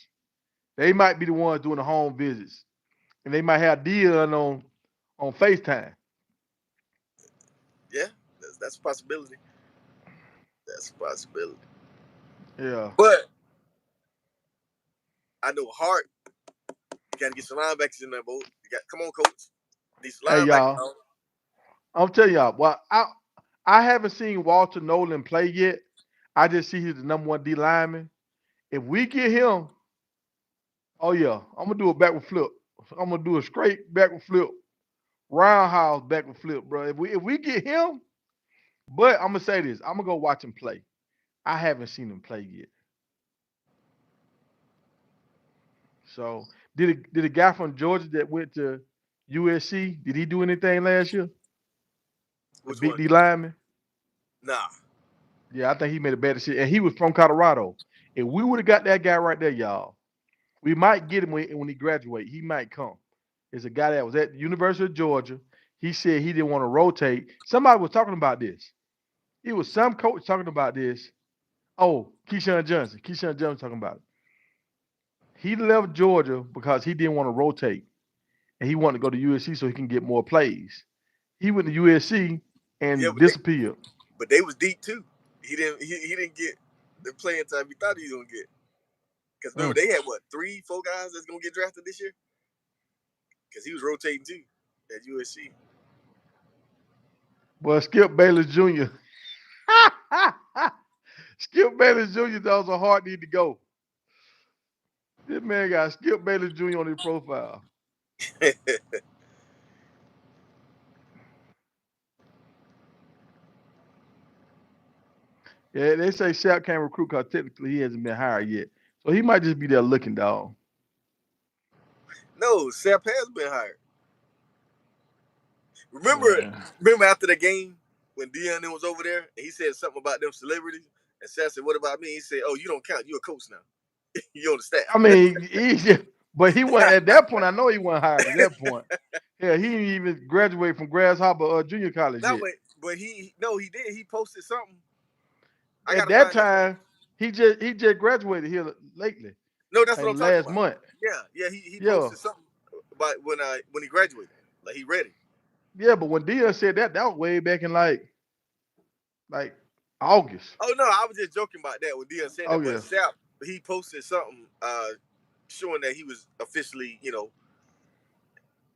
They might be the ones doing the home visits, and they might have Dion on FaceTime. yeah, that's a possibility. That's a possibility. Yeah. But I know Hart. You got to get some linebackers in there, boy. You got come on, coach. These Hey linebackers, y'all, dog. I'm telling y'all. Well, I haven't seen Walter Nolan play yet. I just see he's the number one D lineman. If we get him, oh yeah, I'm gonna do a backward flip. I'm gonna do a straight backward flip, roundhouse backward flip, bro. If we get him, but I'm gonna say this, I'm gonna go watch him play. I haven't seen him play yet. So did a guy from Georgia that went to USC, did he do anything last year? The Which big one? D lineman? Nah. Yeah, I think he made a bad decision. And he was from Colorado. If we would have got that guy right there, y'all, we might get him when he graduates. He might come. It's a guy that was at the University of Georgia. He said he didn't want to rotate. Somebody was talking about this. It was some coach talking about this. Oh, Keyshawn Johnson. Keyshawn Johnson talking about it. He left Georgia because he didn't want to rotate, and he wanted to go to USC so he can get more plays. He went to USC Yeah, and disappeared. but they was deep too. He didn't get the playing time he thought he was gonna get. Because remember, they had what 3-4 guys that's gonna get drafted this year. Because he was rotating too at USC. Well, Skip Bayless Jr. Skip Bayless Jr. That was a hard need to go. This man got Skip Bayless Jr. on his profile. Yeah, they say Shaq can't recruit because technically he hasn't been hired yet. So he might just be there looking, dog. No, Sap has been hired. Remember after the game when Deion was over there and he said something about them celebrities, and Sap said, "What about me?" He said, "Oh, you don't count. You're a coach now. You're on the staff." I mean, but he went at that point. I know he wasn't hired at that point. Yeah, he didn't even graduate from Grasshopper Junior College No, yet. but he did. He posted something. At that time, he just graduated here lately. No, that's what like I'm talking last about. month. Yeah. He posted something about when he graduated. Like he read it. Yeah, but when Deion said that was way back in like August. Oh no, I was just joking about that when Deion said that. Yeah. But Sap, he posted something showing that he was officially,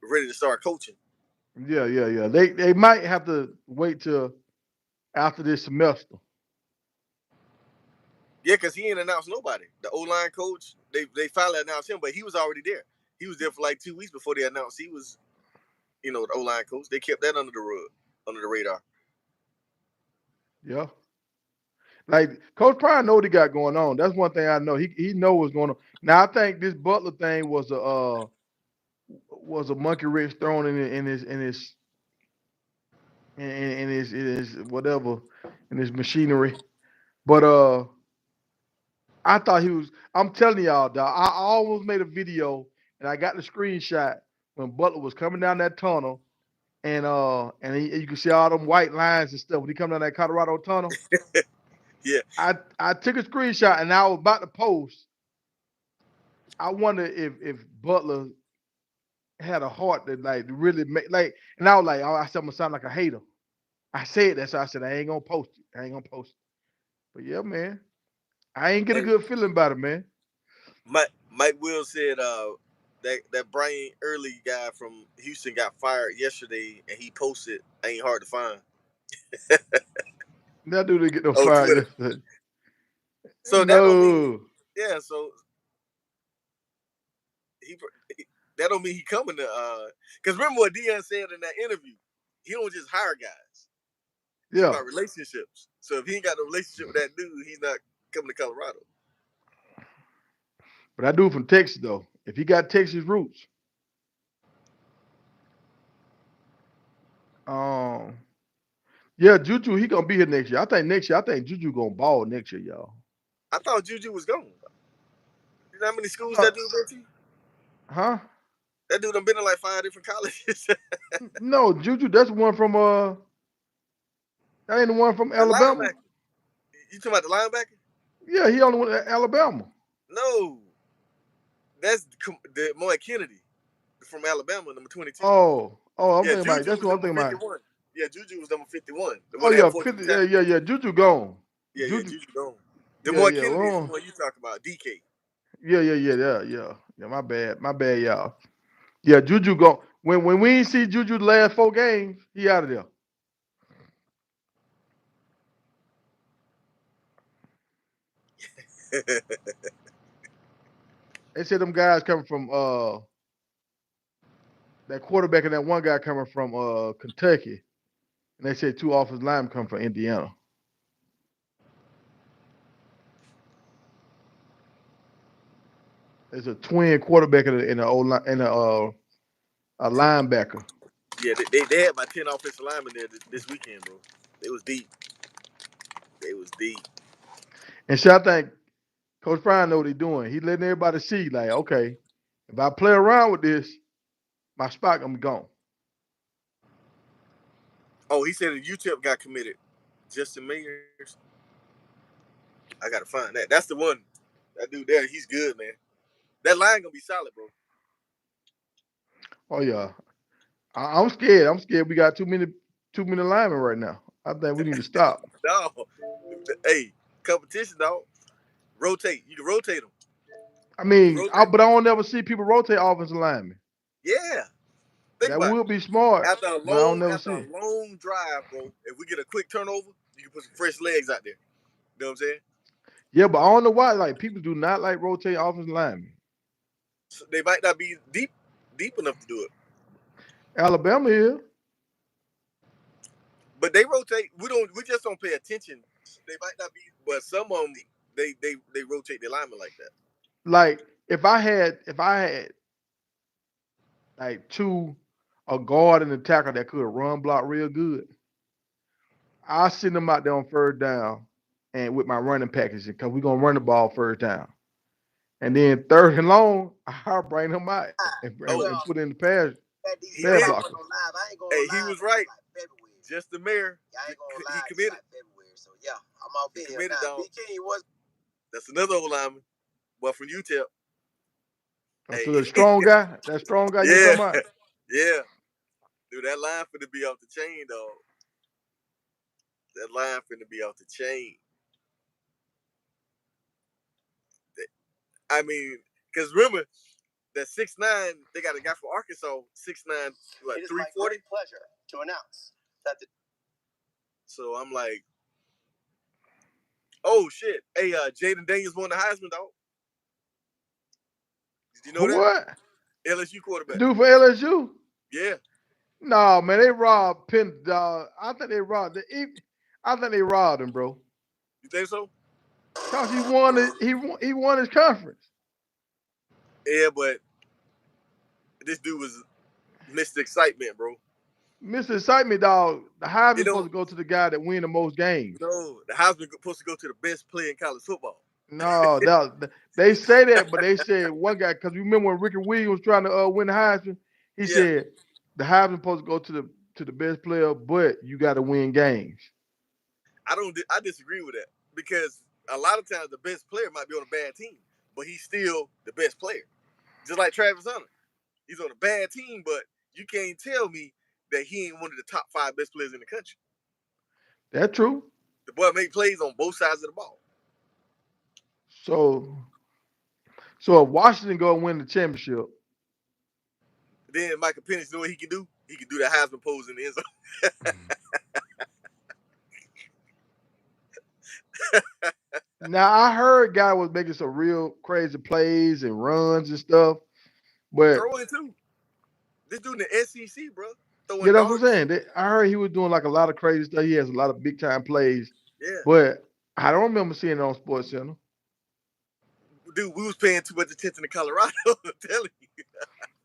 ready to start coaching. Yeah. They might have to wait till after this semester. Yeah, because he ain't announced nobody. The O-line coach, they finally announced him, but he was already there. He was there for like 2 weeks before they announced he was, the O-line coach. They kept that under the rug, under the radar. Yeah. Like Coach Prime know what he got going on. That's one thing I know. He know what's going on. Now I think this Butler thing was a monkey wrench thrown in his whatever in his machinery. But I thought he was. I'm telling y'all, dog. I almost made a video and I got the screenshot when Butler was coming down that tunnel, and you can see all them white lines and stuff when he come down that Colorado tunnel. Yeah. I took a screenshot and I was about to post. I wonder if Butler had a heart that like really make and I was like, oh, I said I'm gonna sound like a hater. I said that, so I said I ain't gonna post it. But yeah, man, I ain't get a good feeling about it, man. Mike Will said that Brian Early guy from Houston got fired yesterday, and he posted ain't hard to find. That dude didn't get no fire yesterday. So that don't mean So that don't mean he coming to because remember what Deion said in that interview. He don't just hire guys. It's about relationships. So if he ain't got no relationship with that dude, he's not coming to Colorado. But that dude from Texas though, if he got Texas roots, yeah, Juju he gonna be here next year. I think Juju gonna ball next year, y'all. I thought Juju was gone. You know how many schools that dude been to? Huh? That dude done been in like 5 different colleges. No, Juju, that's one from that ain't the one from Alabama. Linebacker. You talking about the linebacker? Yeah, he only went to Alabama. No, that's the Moy Kennedy from Alabama, number 22. I'm thinking Juju about that's what I'm thinking about. Yeah, Juju was number 51. The one yeah, 50. Yeah. Juju gone. Juju gone. The Moy Kennedy is the one you talking about, DK. Yeah. My bad, y'all. Yeah, Juju gone. When we ain't see Juju the last 4 games, he out of there. They said them guys coming from that quarterback and that one guy coming from Kentucky. And they said 2 offensive linemen come from Indiana. There's a twin quarterback and a linebacker. Yeah, they had about 10 offensive linemen there this weekend, bro. It was deep. And so I think Coach Prime know what he's doing. He letting everybody see, like, okay, if I play around with this, my spot gonna be gone. Oh, he said that UTEP got committed. Justin Mayers. I gotta find that. That's the one. That dude there, he's good, man. That line gonna be solid, bro. Oh yeah, I'm scared. I'm scared. We got too many linemen right now. I think we need to stop. No, hey, competition, dog. Rotate. You can rotate them. I You mean, rotate. but I don't never see people rotate offensive linemen. Yeah. Think That about it. would be smart, After a but I don't long, never after see a it. long drive, bro. If we get a quick turnover, you can put some fresh legs out there. You know what I'm saying? Yeah, but I don't know why. Like people do not like rotate offensive linemen. So they might not be deep enough to do it, Alabama is. but they rotate. We just don't pay attention. They might not be, but some of them they rotate their linemen like that. Like if I had like a guard and a tackle that could run block real good, I send them out there on third down and with my running package because we're gonna run the ball first down. And then third and long, I'll bring them out and put in the He pass did. blockers. Hey, he was right. Just the mayor. He committed. So yeah, I'm out He here committed, now. dog. BK was That's another old lineman. But from UTEP. So Hey, that strong guy you yeah, talking about? yeah. Dude, that line finna be off the chain, dog. That line finna be off the chain. I mean, because remember, that 6'9", they got a guy from Arkansas, 6'9", like 340. pleasure to announce that the So I'm like, oh shit. Hey, Jaden Daniels won the Heisman, dog. Did you know For that? what? LSU quarterback. Do for LSU? Yeah. No, man, they robbed Penn. I think they robbed. I think they robbed him, bro. You think so? Cause he won it. He won his conference. Yeah, but this dude was Mr. Excitement, bro. Mr. Excitement, dog. The Heisman You supposed know, to go to the guy that win the most games. no, the Heisman supposed to go to the best player in college football. No, they say that, but they said one guy. Cause you remember when Ricky Williams was trying to win the Heisman, he Yeah, said the Heisman supposed to go to the best player, but you got to win games. I disagree with that because a lot of times the best player might be on a bad team, but he's still the best player. Just like Travis Hunter, he's on a bad team, but you can't tell me that he ain't one of the top 5 best players in the country. That's true. The boy make plays on both sides of the ball. So so if Washington go and win the championship, Then Michael Penix, know what he can do? He can do that Heisman pose in the end zone. now I heard guy was making some real crazy plays and runs and stuff, but Throwing too. This dude in the SEC, bro, yeah, throwing that's what I'm darts. saying. I heard he was doing like a lot of crazy stuff. He has a lot of big time plays, Yeah, but I don't remember seeing it on Sports Center. dude, we was paying too much attention to Colorado. I'm telling you.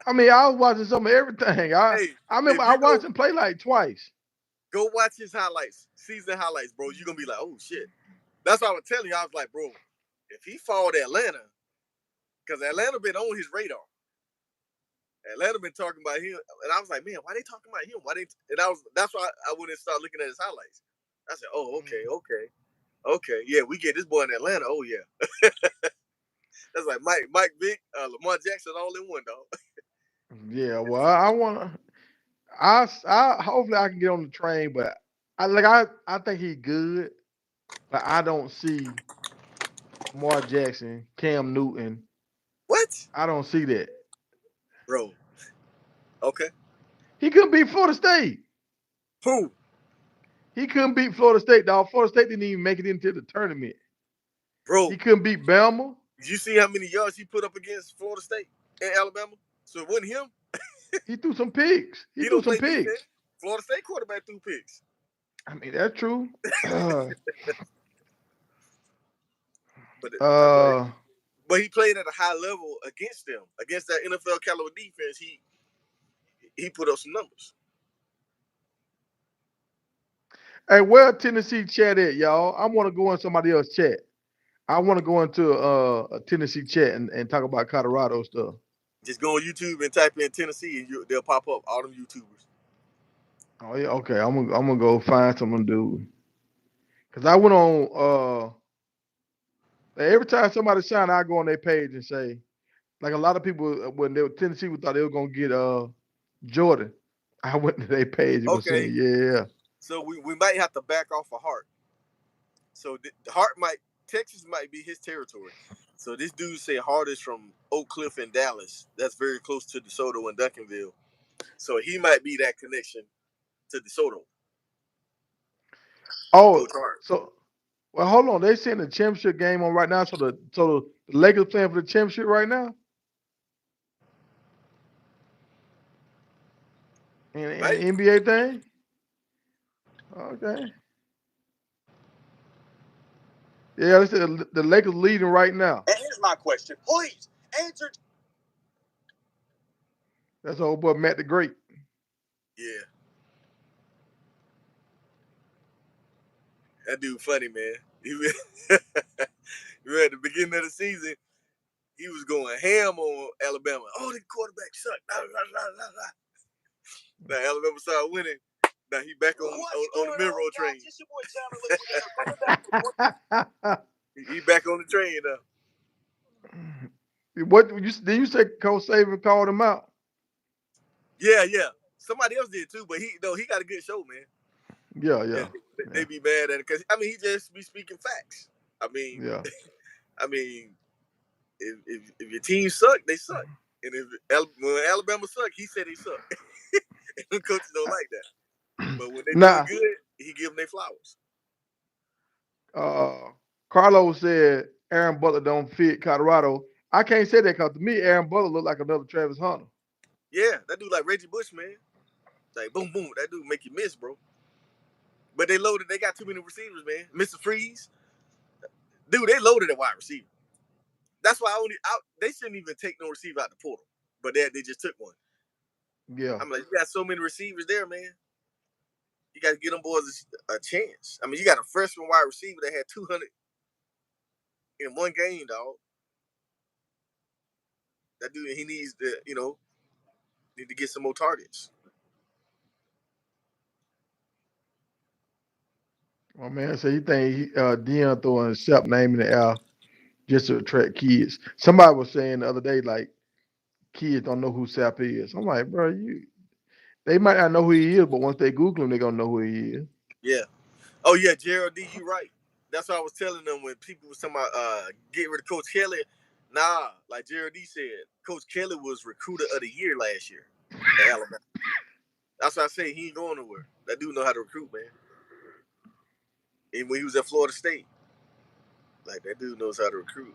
I mean, I was watching some of everything. I Hey, I remember if I you watched him play like twice. go watch his highlights, season highlights, bro, you're gonna be like, oh shit. That's why I was telling you. I was like, bro, if he fall to Atlanta, because Atlanta been on his radar. Atlanta been talking about him, and I was like, man, why they talking about him? Why they? And that's why I went and started looking at his highlights. I said, oh, okay, yeah, we get this boy in Atlanta. Oh yeah, that's like Mike Vick, Lamar Jackson, all in one, dog. Yeah, well, I want to. I hopefully I can get on the train, but I think he's good, but I don't see Lamar Jackson, Cam Newton. What, I don't see that. bro? Okay, He couldn't beat Florida State. who, He couldn't beat Florida State, dog. Florida State didn't even make it into the tournament. He bro? couldn't beat Bama. Did you see how many yards he put up against Florida State and Alabama? So it wasn't him. He threw some picks. He He threw don't some play defense. picks. Florida State quarterback threw picks. I mean, that's true. uh, But uh, but he played at a high level against them, against that NFL caliber defense. He put up some numbers. hey, where Tennessee chat at, y'all? I want to go in somebody else's chat. I want to go into a Tennessee chat and talk about Colorado stuff. Just go on YouTube and type in Tennessee, and they'll pop up all them YouTubers. Oh yeah, okay. I'm gonna go find someone to do. Cause I went on Every time somebody sign, I go on their page and say, like a lot of people when they were Tennessee, we thought they were gonna get Jordan. I went to their page and was Okay, saying, yeah. so we might have to back off a Hart. So Hart Texas might be his territory. So this dude said Hart is from Oak Cliff in Dallas. That's very close to DeSoto and Duncanville. So he might be that connection to DeSoto. Oh, Coach Hart. so well, hold on. They sending the championship game on right now. So the Lakers playing for the championship right now. And the Maybe. NBA thing. Okay. Yeah, they said the Lakers leading right now. And here's my question. Please answer. That's old boy Matt the Great. Yeah. That dude funny, man. At the beginning of the season, he was going ham on Alabama. Oh, the quarterback suck. Now Alabama started winning. Now he back on the Monroe train. He back on the train now. What did you say? Coach Saban called him out? Yeah. Somebody else did too, but he got a good show, man. Yeah. They be mad at it because he just be speaking facts. Yeah. If your team suck, they suck. And when Alabama suck, he said they suck. And the coaches don't like that. But when they doing good, he give them their flowers. Carlos said Aaron Butler don't fit Colorado. I can't say that because to me, Aaron Butler look like another Travis Hunter. Yeah, that dude like Reggie Bush, man. Like boom, boom. That dude make you miss, bro. But they loaded. They got too many receivers, man. Mr. Freeze, dude, they loaded at wide receiver. That's why they shouldn't even take no receiver out the portal. But they just took one. Yeah. I'm like, you got so many receivers there, man. You got to get them boys a chance. I mean, you got a freshman wide receiver that had 200 in one game, dog. That dude, he needs to, need to get some more targets. My man said he think Deion throwing a SEP name in the air just to attract kids. Somebody was saying the other day, like, kids don't know who SAP is. I'm like, bro, they might not know who he is, but once they Google him, they're gonna know who he is. Yeah. Oh yeah, Gerald D, you right. That's what I was telling them when people was talking about get rid of Coach Kelly. Nah, like Gerald D said, Coach Kelly was recruiter of the year last year at Alabama. That's why I say he ain't going nowhere. That dude know how to recruit, man. And when he was at Florida State, like that dude knows how to recruit.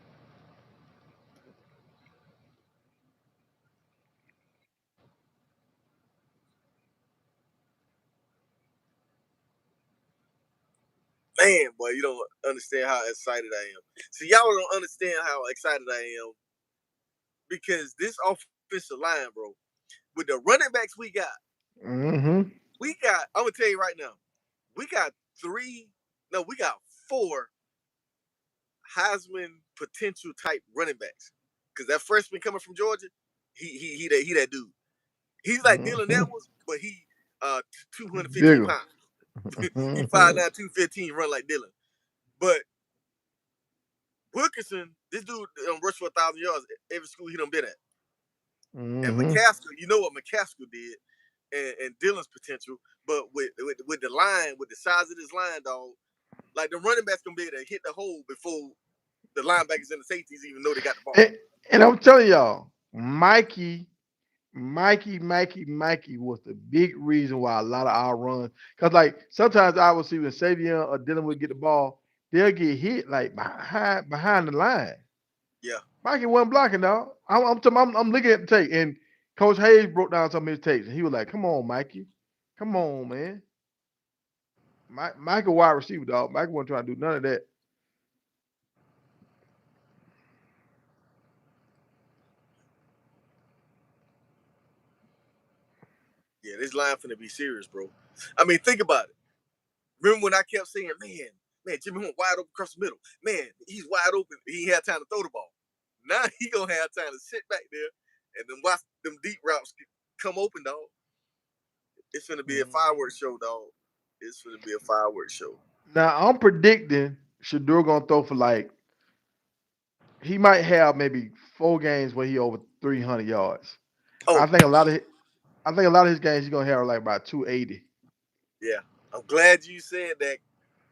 Man, boy, you don't understand how excited I am. See, y'all don't understand how excited I am because this offensive line, bro, with the running backs we got, Mm-hmm. I'm gonna tell you right now, we got four Heisman potential type running backs. Because that freshman coming from Georgia, he that dude. He's like Dylan Edwards, but he 215 Bigger. pounds. He 5'9", 215, run like Dylan. But Wilkerson, this dude rushed for 1,000 yards every school he done been at. And McCaskill, you know what McCaskill did, and Dylan's potential, but with the line, with the size of this line, dog, like the running backs gonna be able to hit the hole before the linebackers and the safeties even know they got the ball. And I'm telling y'all, Mikey was the big reason why a lot of our runs. Because like sometimes I would see when Savion or Dylan would get the ball, they'll get hit like behind the line. Yeah. Mikey wasn't blocking, dog. I'm looking at the tape, and Coach Hayes broke down some of his tapes, and he was like, "Come on, Mikey, come on, man." Michael wide receiver, dog. Michael wasn't trying to do none of that. Yeah, this line finna be serious, bro. I mean, think about it. Remember when I kept saying, man, Jimmy Hunt wide open across the middle. Man, he's wide open. He ain't had time to throw the ball. Now he gonna have time to sit back there and then watch them deep routes come open, dog. It's gonna be a fireworks show, dog. It's gonna be a fireworks show. Now I'm predicting Shador gonna throw for like he might have maybe 4 games where he over 300 yards. I Oh, think a lot of I think a lot of his games he's gonna have like about 280. yeah. I'm glad you said that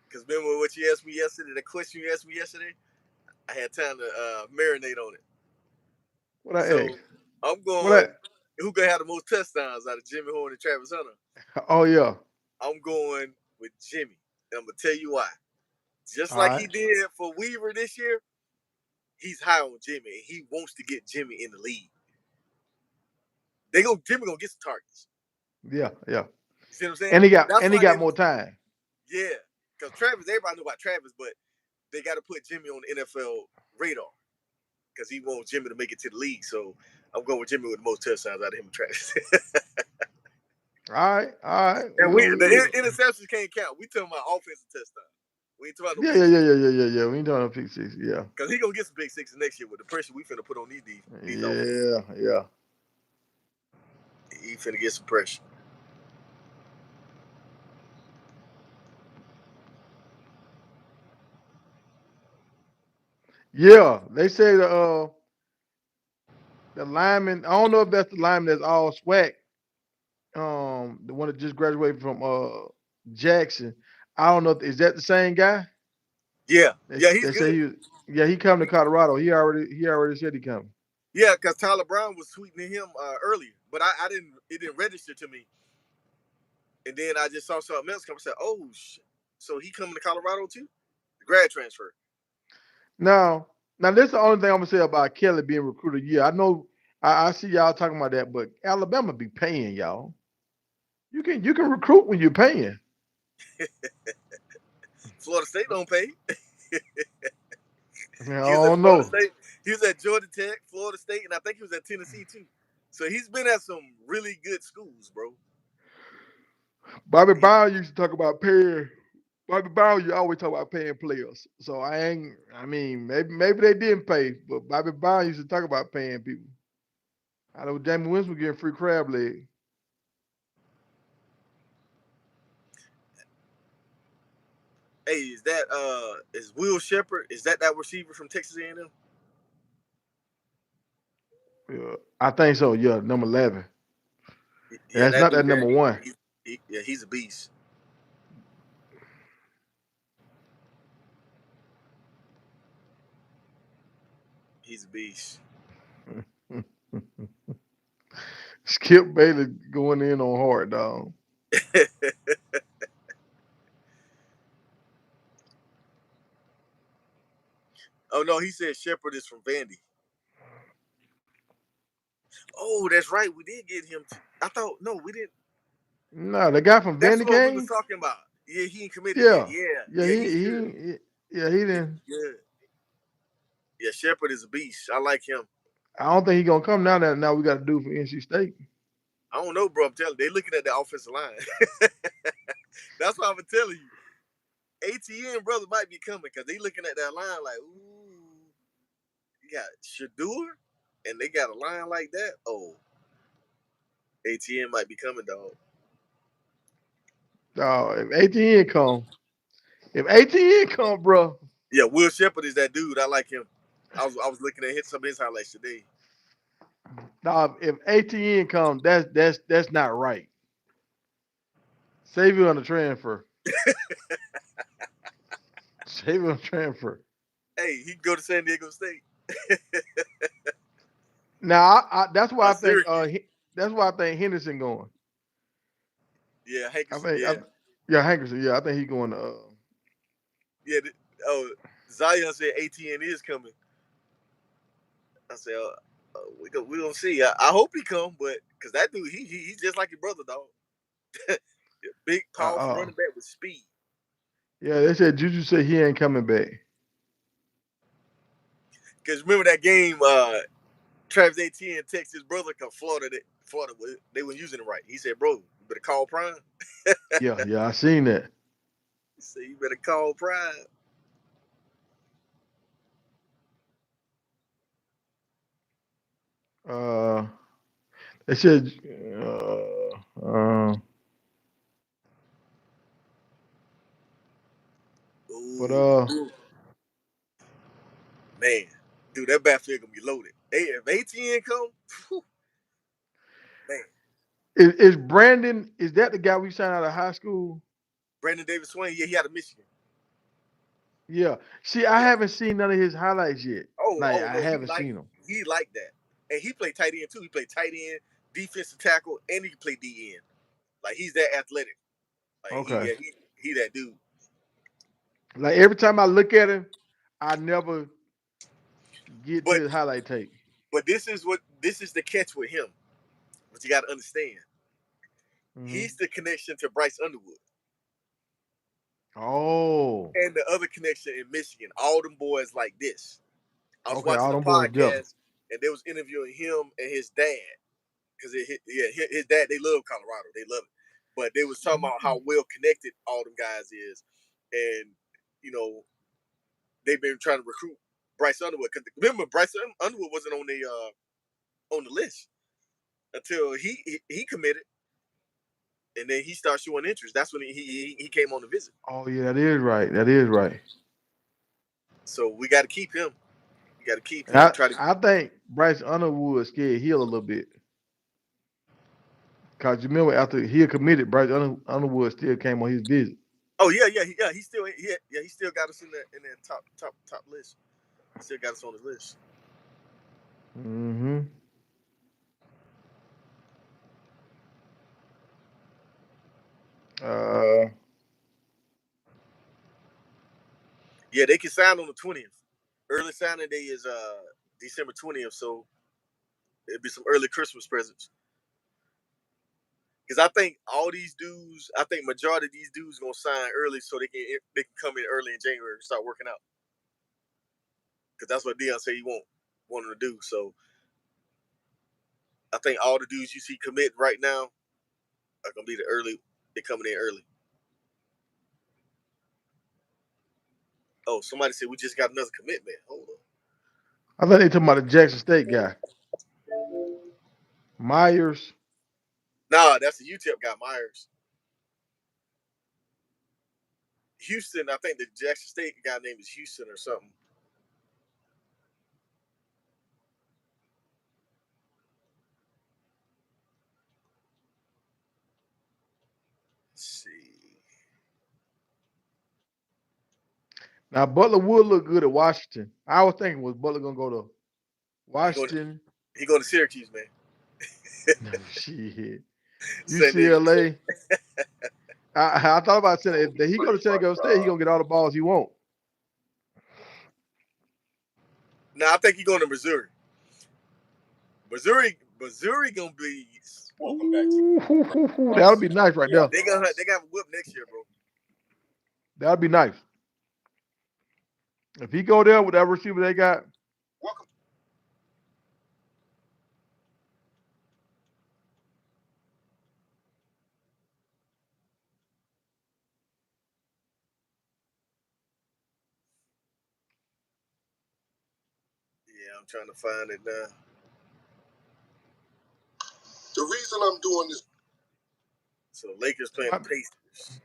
because remember what you asked me yesterday, the question you asked me yesterday? I had time to marinate on it. What I So ask? I'm What I? going, who gonna have the most touchdowns out of Jimmy Horn and Travis Hunter? Oh yeah. I'm going with Jimmy. And I'm gonna tell you why. Just All like right. he did for Weaver this year, he's high on Jimmy and he wants to get Jimmy in the league. Jimmy gonna get some targets. Yeah, yeah. You see what I'm saying? And he got That's and he why they got more time. yeah. Because Travis, everybody know about Travis, but they got to put Jimmy on the NFL radar because he wants Jimmy to make it to the league. So I'm going with Jimmy with the most touchdowns out of him and Travis. All right, all right. And the interceptions can't count. We talking about offensive touchdown. We ain't talking about no Yeah, pick yeah, six. yeah, yeah, yeah, yeah, yeah. We ain't talking about pick six. Yeah. Because he gonna get some big sixes next year with the pressure we finna put on these offenses. Yeah, yeah. He finna get some pressure. Yeah. They say the lineman. I don't know if that's the lineman that's all swag. The one that just graduated from Jackson. I don't know. Is that the same guy? Yeah, They, yeah, he's they say good. he was. Yeah, he come to Colorado. He already said he coming. Yeah, because Tyler Brown was tweeting at him earlier, but I didn't. It didn't register to me. And then I just saw something else come. I said, "Oh, shit. So he coming to Colorado too? The grad transfer." Now this is the only thing I'm gonna say about Kelly being recruited. Yeah, I know. I see y'all talking about that, but Alabama be paying y'all. You can recruit when you're paying. Florida State don't pay. I He was at don't Florida know. State. He was at Georgia Tech, Florida State, and I think he was at Tennessee too. So he's been at some really good schools, bro. Bobby He, Brown used to talk about paying. Bobby Brown, you always talk about paying players. So I ain't. I mean, maybe they didn't pay, but Bobby Brown used to talk about paying people. I know Jamie Winston was getting free crab leg. hey, is Will Shepard? Is that receiver from Texas A&M? Yeah, I think so. Yeah, number 11. Yeah, That's that not dude that there. number one. Yeah, he's a beast. He's a beast. Skip Bayless going in on hard dog. Oh no, he said Shepard is from Vandy. Oh, that's right. We did get him. I thought no, we didn't. No, the guy from That's Vandy the one we was came. talking about. Yeah, he ain't committed yet. Yeah, Yeah, yeah, yeah, he's good. yeah, he He's didn't. good. Yeah, Shepard is a beast. I like him. I don't think he gonna come now. That now we got to do for NC State. I don't know, bro. I'm telling you, they looking at the offensive line. That's what I'm telling you. ATN brother might be coming because they looking at that line like, ooh, you got Shadur, and they got a line like that. Oh, ATN might be coming, dog. If ATN come, if ATN come, bro. Yeah, Will Shepard is that dude. I like him. I was looking at some of his highlights today. Dog, if ATN come, that's not right. Save you on the transfer. Save you on the transfer. Hey, he can go to San Diego State. Now, that's why I think Syracuse. that's why I think Henderson going. Yeah, I Hankerson. think Yeah, yeah, Hankerson. Yeah, I think he going to. yeah. Oh, Zion said ATN is coming. I said, we gonna see. I hope he come, but because that dude, he's just like your brother, dog. Big, powerful running back with speed. Yeah, they said Juju said he ain't coming back. Because remember that game, Travis Etienne texted his brother because Florida, they weren't using it right. He said, "Bro, you better call Prime." Yeah, yeah, I seen that. He said, "You better call Prime." Uh, they said, but Ooh, man, dude, Dude, that backfield gonna be loaded. If ATN come, whew, man. Is Brandon? Is that the guy we signed out of high school? Brandon Davis Swain, yeah, he out of Michigan. Yeah. See, I haven't seen none of his highlights yet. Like I No, haven't seen him. He like that, and he played tight end too. He played tight end, defensive tackle, and he can play DN. Like he's that athletic. Like Okay. he that dude. Like every time I look at him, I never get to But his highlight tape. but this is the catch with him. What you got to understand. Mhm. He's the connection to Bryce Underwood. Oh. And the other connection in Michigan, all them boys like this. I was Okay, all watching them a boys together. podcast, and they was interviewing him and his dad. Because his dad, they love Colorado. They love it. But they was talking about how well connected all them guys is. And, you know, they've been trying to recruit Bryce Underwood. Because remember, Bryce Underwood wasn't on the list until he committed. And then he started showing interest. That's when he came on the visit. Oh yeah, that is right. That is right. So we got to keep him. We got to keep him. I think Bryce Underwood scared Hill a little bit. Cause you remember after he committed, Bryce Underwood still came on his visit. Oh yeah. He still got us in that top list. He still got us on his list. Mm-hmm. Yeah, they can sign on the 20th. Early signing day is December 20th, so it'll be some early Christmas presents. Because I think majority of these dudes gonna sign early so they can come in early in January and start working out. Because that's what Deion said he want them to do. So I think all the dudes you see commit right now are gonna be they're coming in early. Oh, somebody said we just got another commitment. Hold on. I think they talking about the Jackson State guy. Myers. Nah, that's the UTEP guy, Myers. Houston, I think the Jackson State guy name is Houston or something. Let's see. Now Butler would look good at Washington. I was thinking was Butler gonna go to Washington? He going to Syracuse, man. Shit. San Diego. UCLA. I thought about saying if he go to San Diego State, he gonna get all the balls he want. Now I think he going to Missouri. Missouri gonna be. Welcome back to That'll be nice right there. They gonna have a whip next year, bro. That'll be nice. If he go there with that receiver they got. welcome. Yeah, I'm trying to find it now. The reason I'm doing this. So Lakers playing the Pacers.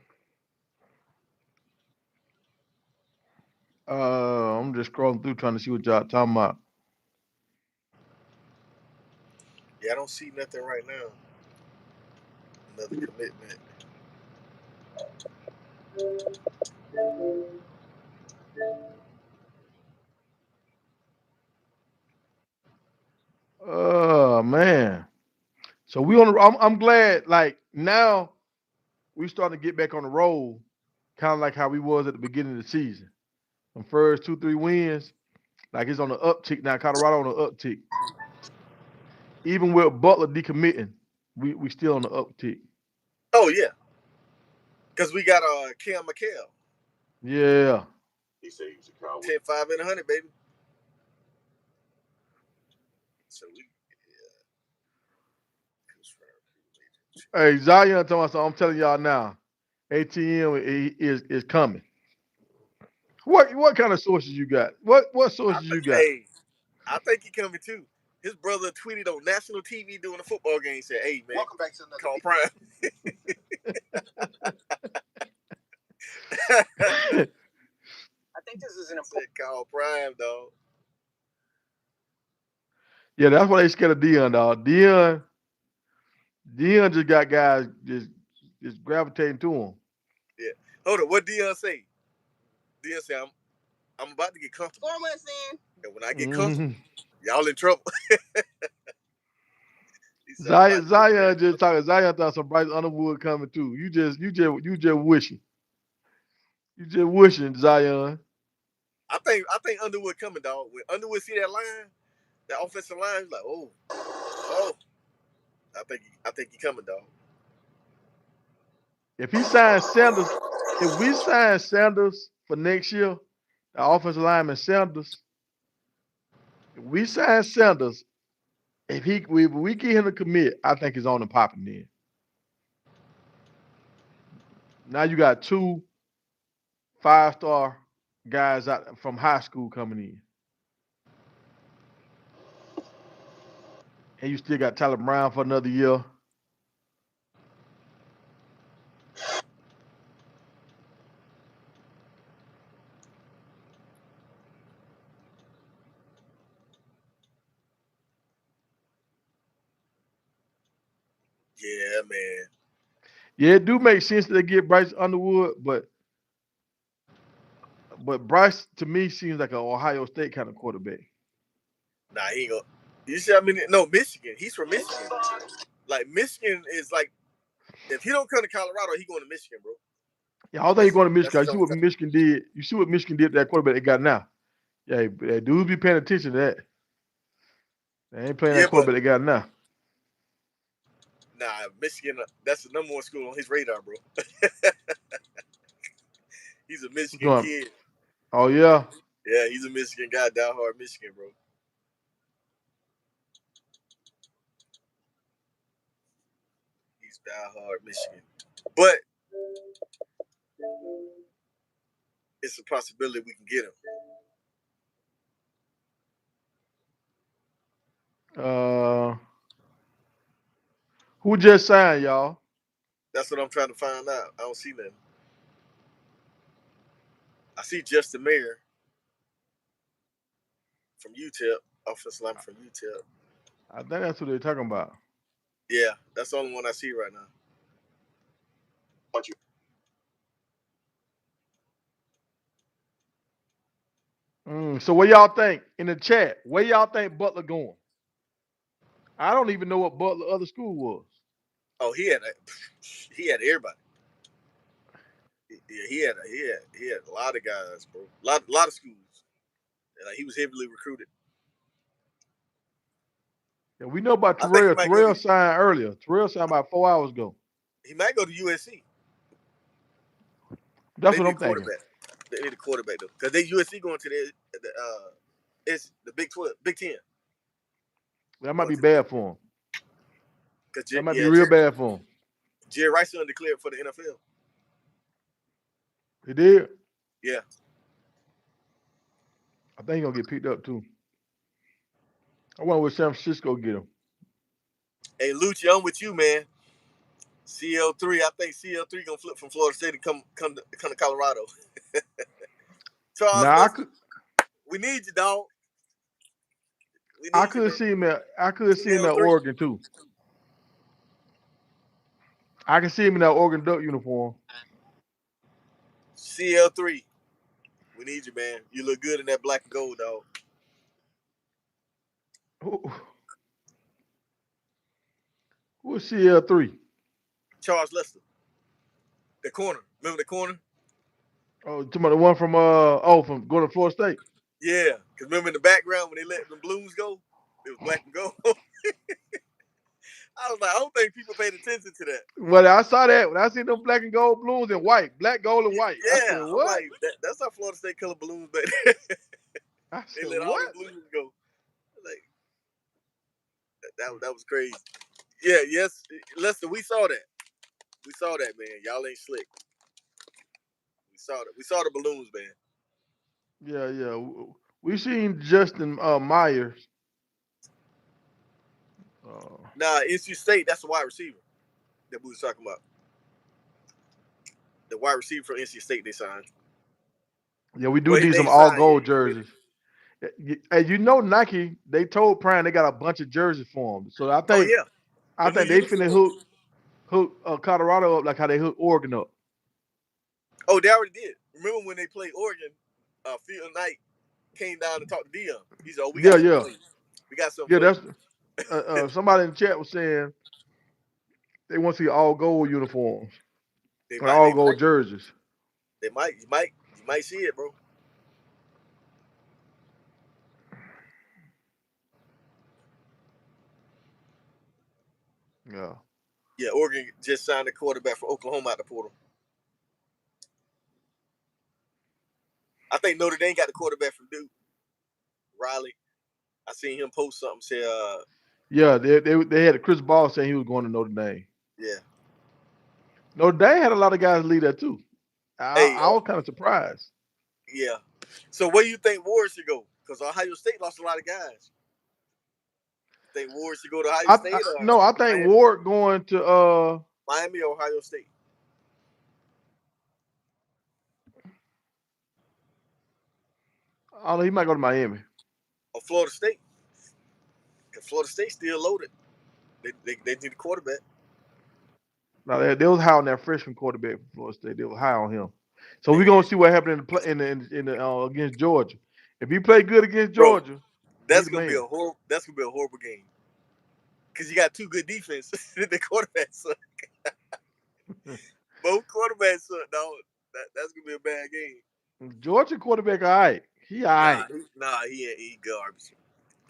I'm just scrolling through trying to see what y'all talking about. Yeah, I don't see nothing right now. Another commitment. Oh man. So we on the, I'm glad like now we starting to get back on the road, kind of like how we was at the beginning of the season. The first 2-3 wins, like it's on the uptick now. Colorado on the uptick. Even with Butler decommitting, we still on the uptick. Oh yeah, because we got Cam McHale. Yeah. He said he was a coward. 10, 5, and 100, baby. So we. Hey, Zion told us, I'm telling y'all now, ATM is coming. What kind of sources you got? What sources you got? Hey, I think he coming too. His brother tweeted on national TV during a football game. Said, "Hey man, Welcome back to another call Prime." I think this is an important. Said, "Call Prime, dog." Yeah, that's why they scared of Dion, dog. Dion just got guys just gravitating to him. Yeah. Hold on. What Dion say? Dion say, I'm about to get comfortable. And when I get comfortable, y'all in trouble. He said, I'm about to get Zion just talking. Zion thought some Bryce Underwood coming too. You just wishing. You just wishing, Zion. I think Underwood coming, dog. When Underwood see that line, that offensive line, he's like, oh. I think he coming, dog. If he signs Sanders, if we sign Sanders for next year, the offensive lineman Sanders, if we sign Sanders, if we get him to commit, I think he's on and popping then. Now you got 2 5-star guys out from high school coming in. And you still got Tyler Brown for another year. Yeah, man. Yeah, it do make sense that they get Bryce Underwood, but Bryce to me seems like an Ohio State kind of quarterback. Nah, he ain't gonna. You see how many? No, Michigan. He's from Michigan. Like Michigan is like, if he don't come to Colorado, he going to Michigan, bro. Yeah, I don't think he's going to Michigan. You That's see what Michigan did. You see what Michigan did to that quarterback they got now. Yeah, dudes be paying attention to that. They ain't playing that quarterback they got now. Nah, Michigan. That's the number 1 school on his radar, bro. He's a Michigan kid. Oh yeah. Yeah, he's a Michigan guy, diehard Michigan, bro. He's diehard Michigan, but it's a possibility we can get him. Who just signed, y'all? That's what I'm trying to find out. I don't see nothing. I see Justin Mayer from UTEP, offensive lineman from UTEP. I think that's what they're talking about. Yeah, that's the only one I see right now. So what y'all think in the chat? Where y'all think Butler going? I don't even know what Butler other school was. Oh, he had everybody. Yeah, he had a lot of guys, bro. Lot of schools. And he was heavily recruited. Yeah, we know about Terrell. Terrell signed earlier. Terrell signed about 4 hours ago. He might go to USC. That's what I'm thinking. They need a quarterback though, because they USC going to it's the Big 12, Big 10. That might be bad for him. That might be real bad for him. Jerry Rice declared for the NFL. He did? Yeah. I think he's gonna get picked up too. I wonder where San Francisco get him. Hey, Lucci, I'm with you, man. CL3, I think CL3 gonna flip from Florida State and come to Colorado. Charles, we need you, dog. I could see him at Oregon too. I can see him in that Oregon Duck uniform. CL3, we need you, man. You look good in that black and gold, dog. Who is CL3? Charles Lester. The corner. Remember the corner? Oh, talking about the one from from going to Florida State. Yeah, because remember in the background when they let the balloons go, it was black and gold. I was like, I don't think people paid attention to that. Well, I saw that when I seen them black and gold balloons and white, black, gold, and white. Yeah, I said, what? I'm like, that's how Florida State color balloons back there. I said, they let all the balloons go. Like that was crazy. Yeah, yes, Lester, we saw that. We saw that, man. Y'all ain't slick. We saw that. We saw the balloons, man. Yeah. We seen Justin Myers. Nah, NC State, that's the wide receiver that we was talking about. The wide receiver from NC State they signed. Yeah, we do need some all gold jerseys. And you know Nike, they told Prime they got a bunch of jerseys for him. So I Oh think yeah, I the new think they finna uniforms. hook Colorado up like how they hook Oregon up. Oh, they already did. Remember when they played Oregon? Phil Knight came down to talk to Dion. He said, "Oh, we got Yeah, something yeah, for you. We got something yeah. for you." That's somebody in the chat was saying they want to see all gold uniforms They and might, all they gold might, jerseys. they might, you might see it, bro. Yeah, Yeah, Oregon just signed a quarterback for Oklahoma out the portal. I think Notre Dame got the quarterback from Duke, Riley. I seen him post something say, yeah. They had Chris Ball saying he was going to Notre Dame. yeah. Notre Dame had a lot of guys lead that too. Hey, I was kind of surprised. yeah. So where you think Ward should go? Because Ohio State lost a lot of guys. Think Ward should go to Ohio State or No, I think Miami? Ward going to Miami or Ohio State? I don't know, he might go to Miami. Or Florida State? Because Florida State still loaded. They need a quarterback. Now they was high on that freshman quarterback from Florida State. They were high on him. So we're Man, gonna see what happened in the play in the against Georgia. If he play good against bro, Georgia, he that's the gonna be a man. horrible game. Because you got two good defense. The quarterback suck. Both quarterbacks suck, dog. That's gonna be a bad game. Georgia quarterback, all right. He all right. He ain't garbage.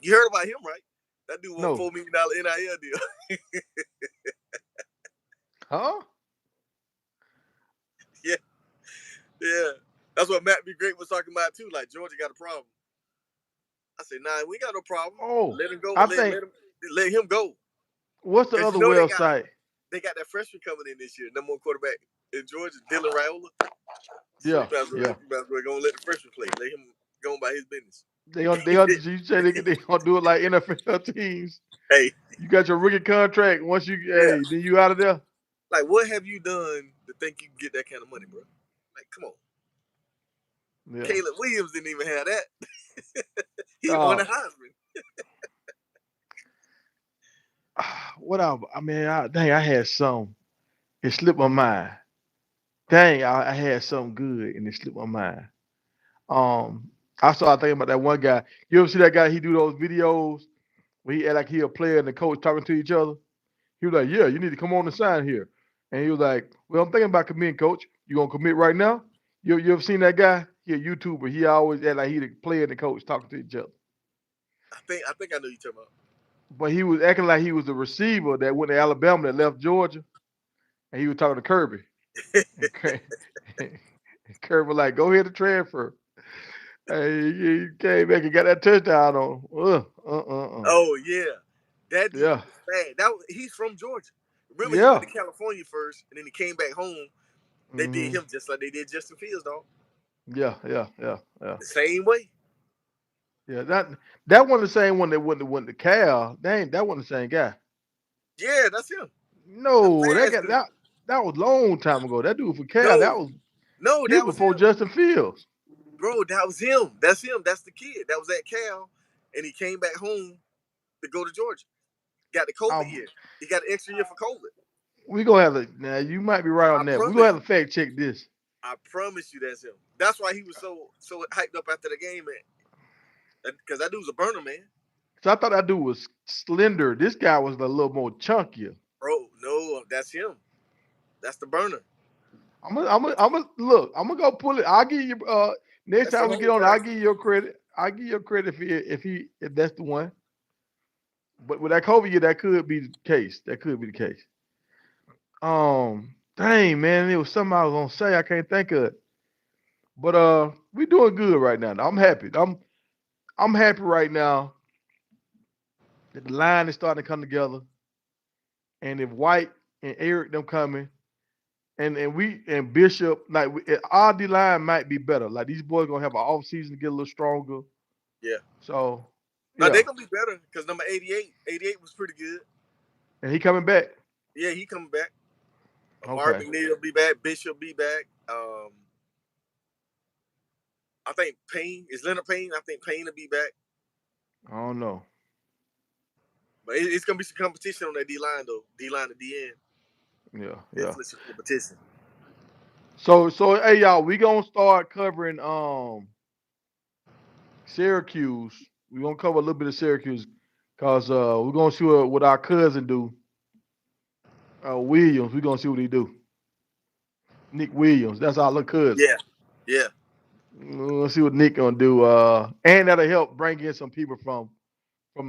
You heard about him, right? That dude won No. $4 million NIL deal. Huh? Yeah, yeah. That's what Matt B. Great was talking about too. Like Georgia got a problem. I said, nah, we got no problem. Oh, Let him go. I think Let him go. what's the Because other you know website? they got that freshman coming in this year. Number one quarterback in Georgia, Dylan Raiola. So Yeah, you might as well, yeah. go and let the freshman play. Let him go by his business. They you say they gonna do it like NFL teams. Hey, You got your rookie contract. Once you yeah. then you out of there. Like, what have you done to think you can get that kind of money, bro? Like, come on. Yeah. Caleb Williams didn't even have that. He won a Uh, Heisman. what I mean, dang, I had some. It slipped my mind. Dang, I had something good and it slipped my mind. Um, I started thinking about that one guy. You ever see that guy? He do those videos where he act like he a player and the coach talking to each other. He was like, "Yeah, you need to come on the sign here." And he was like, "Well, I'm thinking about committing, coach. You gonna commit right now?" You ever seen that guy? He a YouTuber. He always act like he the player and the coach talking to each other. I think I know you talking about. But he was acting like he was the receiver that went to Alabama that left Georgia, and he was talking to Kirby. And Kirby was like, "Go ahead and transfer." Hey, he came back and got that touchdown on him. Oh yeah, that dude Yeah, was bad. He's from Georgia. Remember, he went yeah. to California first, and then he came back home. They did Hmm. him just like they did Justin Fields, dog. Yeah. The same way. Yeah, that wasn't the same one that went to Cal. That wasn't the same guy. Yeah, that's him. The No, that fast guy dude. that was a long time ago. That dude for Cal, No, no, he that was was before him, Justin Fields. bro. That was him. That's him. That's the kid that was at Cal, and he came back home to go to Georgia. Got the COVID Um, year. He got an extra year for COVID. we gonna have to now. You might be right I on that. We gonna promise have you. to fact check this. I promise you that's him. That's why he was so hyped up after the game, man. Because that dude's a burner, man. So I thought that dude was slender. This guy was a little more chunkier. Bro, no, that's him. That's the burner. I'm gonna look. I'm gonna go pull it. I'll give you next That's the time we get on. hometown. I'll give you your credit. I'll give you your credit if that's the one. But with that COVID year, that could be the case. That could be the case. Dang man, it was something I was gonna say. I can't think of it. But we doing good right now. I'm happy. I'm happy right now that the line is starting to come together. And if White and Eric them coming, and we and Bishop, like our D line might be better. Like these boys gonna have an off season to get a little stronger. Yeah. So Now yeah, they're gonna be better because number 88. 88 was pretty good. and he coming back. Yeah, he coming back. Amari Okay. McNeil be back. Bishop be back. I think Payne is Leonard Payne. I think Payne will be back, I don't know. but it's gonna be some competition on that D line though. D line to D end. Yeah. Definitely some competition. So hey y'all, we gonna start covering Syracuse. We gonna cover a little bit of Syracuse because we're gonna see what our cousin do. Williams, we're gonna see what he do. Nick Williams, that's our little cousin. Yeah. We're gonna see what Nick gonna do. And that'll help bring in some people from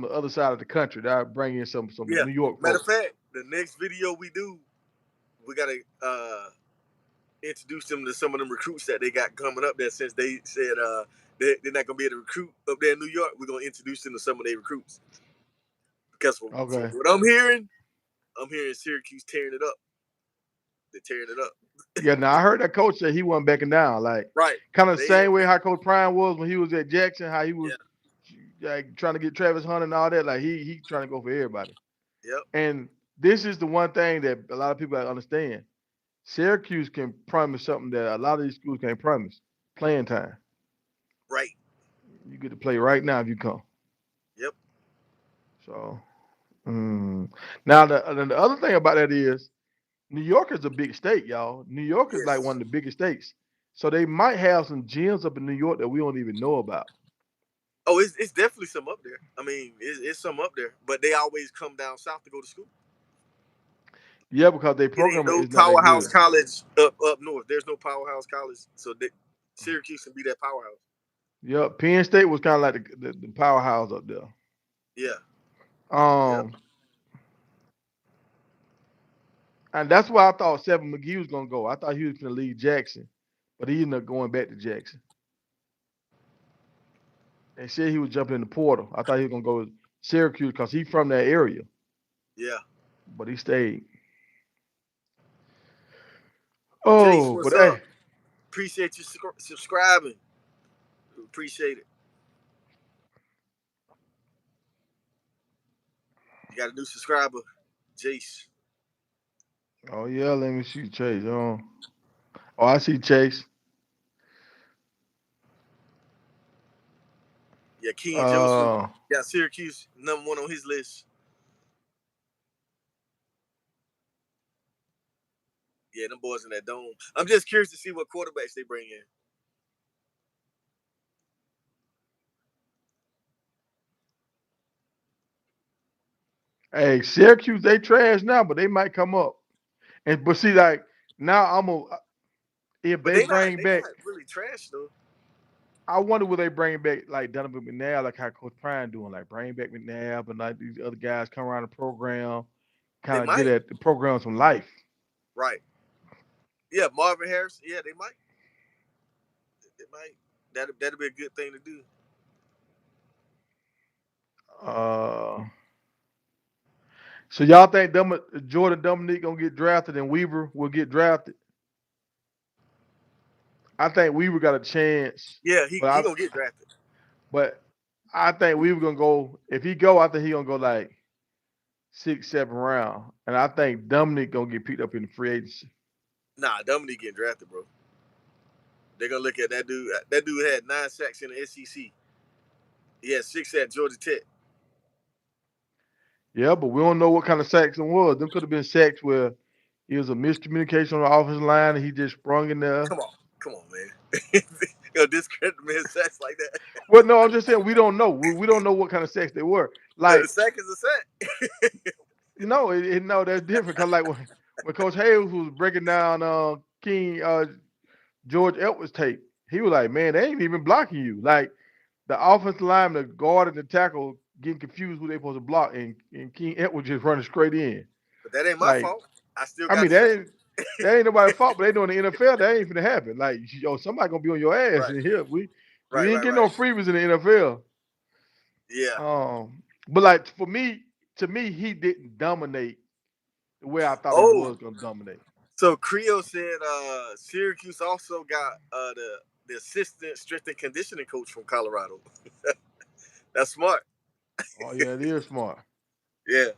the other side of the country. That'll bring in some Yeah. New York Matter of folks. fact, the next video we do, we gotta introduce them to some of them recruits that they got coming up there. Since they said they're not gonna be able to recruit up there in New York, we're gonna introduce them to some of their recruits. Because from what I'm hearing Syracuse tearing it up. They're tearing it up. Yeah, now I heard that coach say he wasn't backing down. Like Right. kind of the same way how Coach Prime was when he was at Jackson, how he was like trying to get Travis Hunt and all that. Like he trying to go for everybody. Yep. And this is the one thing that a lot of people don't understand. Syracuse can promise something that a lot of these schools can't promise. Playing time. Right. You get to play right now if you come. Yep. So now the other thing about that is New York is a big state, y'all. New York is like one of the biggest states. So they might have some gyms up in New York that we don't even know about. Oh, it's definitely some up there. I mean, it's some up there, but they always come down south to go to school. Yeah, because their program no is not that powerhouse good. college up north. There's no powerhouse college, so Syracuse can be that powerhouse. Yep, Penn State was kind of like the powerhouse up there. Yeah. And that's why I thought Seven McGee was gonna go. I thought he was gonna leave Jackson, but he ended up going back to Jackson. They said he was jumping in the portal. I thought he was gonna go to Syracuse because he's from that area. Yeah. But he stayed. Jace, Oh, what's but up? hey, Appreciate you subscribing. Appreciate it. You got a new subscriber, Jace. oh yeah, let me see Chase. Oh, I see Chase. Yeah, Ken Joseph got Syracuse #1 on his list. Yeah, them boys in that dome. I'm just curious to see what quarterbacks they bring in. Hey, Syracuse, they trash now, but they might come up. But see, like now if But they they not bring back, really trash though. I wonder will they bring back like Donovan McNabb, like how Coach Prime doing, like bring back McNabb and like these other guys come around the program, They kind of get might. at the program some life. Right. Yeah, Marvin Harris. Yeah, they might. They might. That'd be a good thing to do. So y'all think Jordan Dominique gonna get drafted and Weaver will get drafted? I think Weaver got a chance. Yeah, he gonna get drafted. But I think Weaver gonna go. If he go, I think he gonna go like 6, 7 round. And I think Dominique gonna get picked up in the free agency. Nah, Dominique getting drafted, bro. They're gonna look at that dude. That dude had 9 sacks in the SEC. He had 6 at Georgia Tech. Yeah, but we don't know what kind of sacks it was. Them could have been sacks where it was a miscommunication on the offensive line and he just sprung in there. Come on, man. Yo, discredit the man's sacks like that. Well, no, I'm just saying we don't know. We don't know what kind of sacks they were. Like a sack is a sack. no, that's different. Cause like when Coach Hayes was breaking down George Edwards tape, he was like, "Man, they ain't even blocking you." Like the offensive lineman, the guard, and the tackle getting confused who they supposed to block, and King Edwards just running straight in. But that ain't my Like, fault. I still I got mean, that ain't nobody's fault, but they doing the NFL. That ain't finna happen. Like, somebody gonna be on your ass Right. in here. We Right. ain't getting no freebies in the NFL. Yeah. But like to me, he didn't dominate the way I thought he was gonna dominate. So Creo said Syracuse also got the assistant strength and conditioning coach from Colorado. That's smart. Oh yeah, it is smart. Yeah.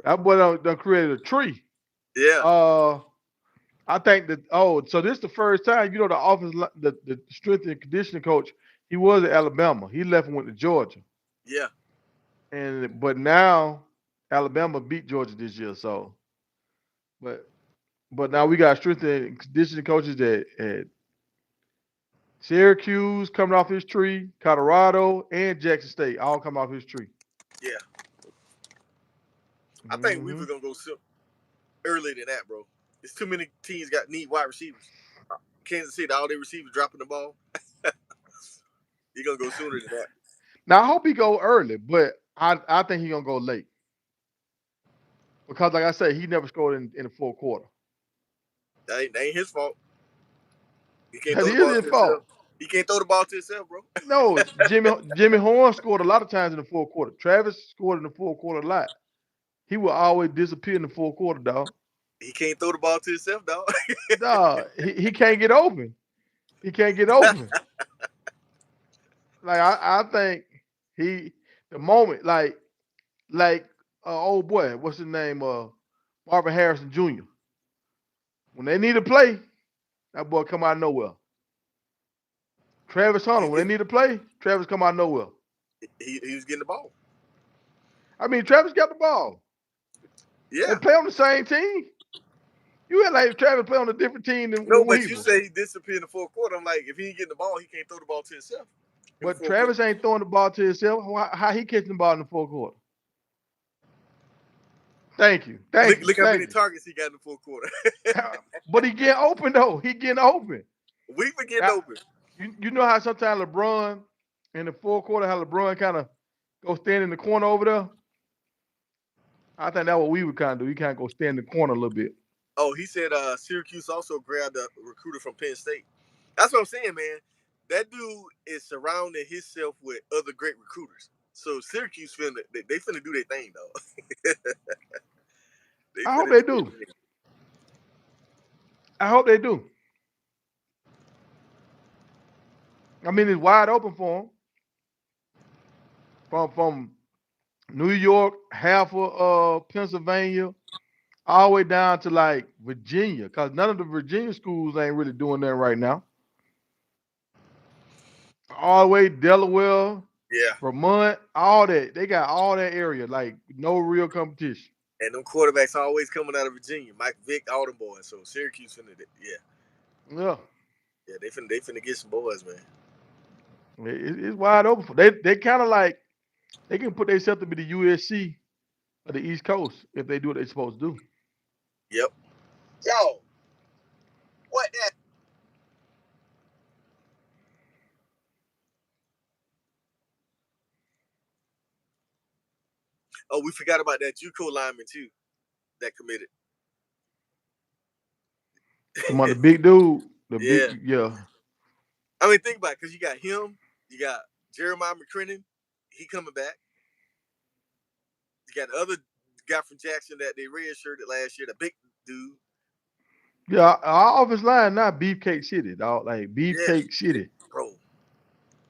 That boy done created a tree. Yeah. I think that. Oh, so this is the first time the the strength and conditioning coach. He was at Alabama. He left and went to Georgia, Yeah. but now Alabama beat Georgia this year. So, but now we got strength and conditioning coaches at Syracuse coming off his tree, Colorado, and Jackson State all come off his tree. Yeah. I think we Hmm were gonna go earlier than that, bro. There's too many teams need wide receivers. Kansas City, all their receivers dropping the ball. You're gonna go sooner than that. Now I hope he go early, but I think he gonna go late because, like I said, he never scored in the fourth quarter. That ain't his fault. He can't That throw the is ball to his himself. fault. He can't throw the ball to himself, bro. No, Jimmy Horn scored a lot of times in the fourth quarter. Travis scored in the fourth quarter a lot. He will always disappear in the fourth quarter, dog. He can't throw the ball to himself, dog. Dog, he can't get open. He can't get open. Like I think the moment like old boy, what's his name? Marvin Harrison Jr. When they need to play, that boy come out of nowhere. Travis Hunter, when they need to play, Travis come out of nowhere. He was getting the ball. I mean, Travis got the ball. Yeah. They play on the same team. You had like Travis play on a different team than No, but Weaver. you say he disappeared in the fourth quarter. I'm like, if he ain't getting the ball, he can't throw the ball to himself. But Travis ain't throwing the ball to himself. How he catching the ball in the fourth quarter? Thank you. Look how many targets he got in the fourth quarter. But he getting open though. He getting open. Weaver getting open. You know how sometimes LeBron in the fourth quarter, how LeBron kind of go stand in the corner over there? I think that's what we would kind of do. He kind of go stand in the corner a little bit. Oh, he said Syracuse also grabbed a recruiter from Penn State. That's what I'm saying, man. That dude is surrounding himself with other great recruiters. So Syracuse they finna do their thing, though. I hope they do. I hope they do. I mean, it's wide open for them. From New York, half of Pennsylvania, all the way down to like Virginia, because none of the Virginia schools ain't really doing that right now. All the way Delaware, Yeah. Vermont, all that. They got all that area, like no real competition. And them quarterbacks always coming out of Virginia. Mike Vick, all them boys. So Syracuse finna, Yeah. Yeah, they finna get some boys, man. It's wide open. They kind of like they can put themselves to be the USC of the East Coast if they do what they're supposed to do. Yep. Yo, what that? Oh, we forgot about that JUCO lineman too that committed. Come on, the big dude, Yeah. I mean, think about it, because you got him, you got Jeremiah McCrinnan, he coming back. You got the other guy from Jackson that they redshirted last year, the big dude. Yeah, our offensive line not Beefcake City, dog. Like Beefcake City. Bro,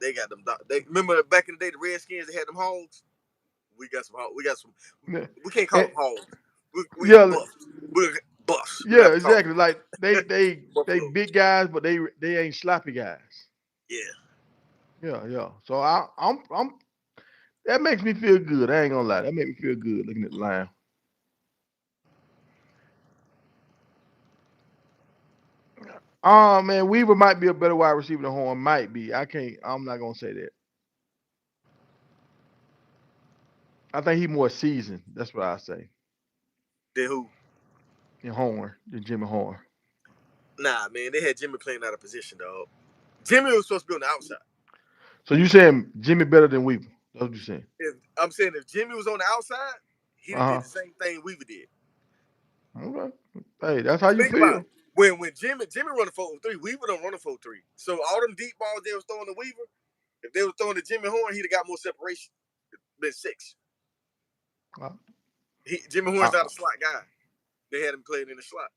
they got them. They remember back in the day, the Redskins, they had them hogs. We got some. Yeah. We can't call them hogs. We buffs. We're buffs. Yeah, exactly. Like they big guys, but they ain't sloppy guys. Yeah. Yeah. So I'm that makes me feel good. I ain't gonna lie. That makes me feel good looking at the line. Man, Weaver might be a better wide receiver than Horn. Might be. I'm not gonna say that. I think he's more seasoned. That's what I say. Then who? Than Horn, than Jimmy Horn. Nah, man, they had Jimmy playing out of position, dog. Jimmy was supposed to be on the outside. So you saying Jimmy better than Weaver? That's what you saying? I'm saying if Jimmy was on the outside, he did the same thing Weaver did. Okay. Hey, that's how you Think feel. about it. When Jimmy run a 4-3, Weaver don't run a 4-3. So all them deep balls they was throwing to Weaver, if they were throwing to Jimmy Horn, he'd have got more separation than 6. Jimmy Horn's not a slot guy. They had him playing in the slot.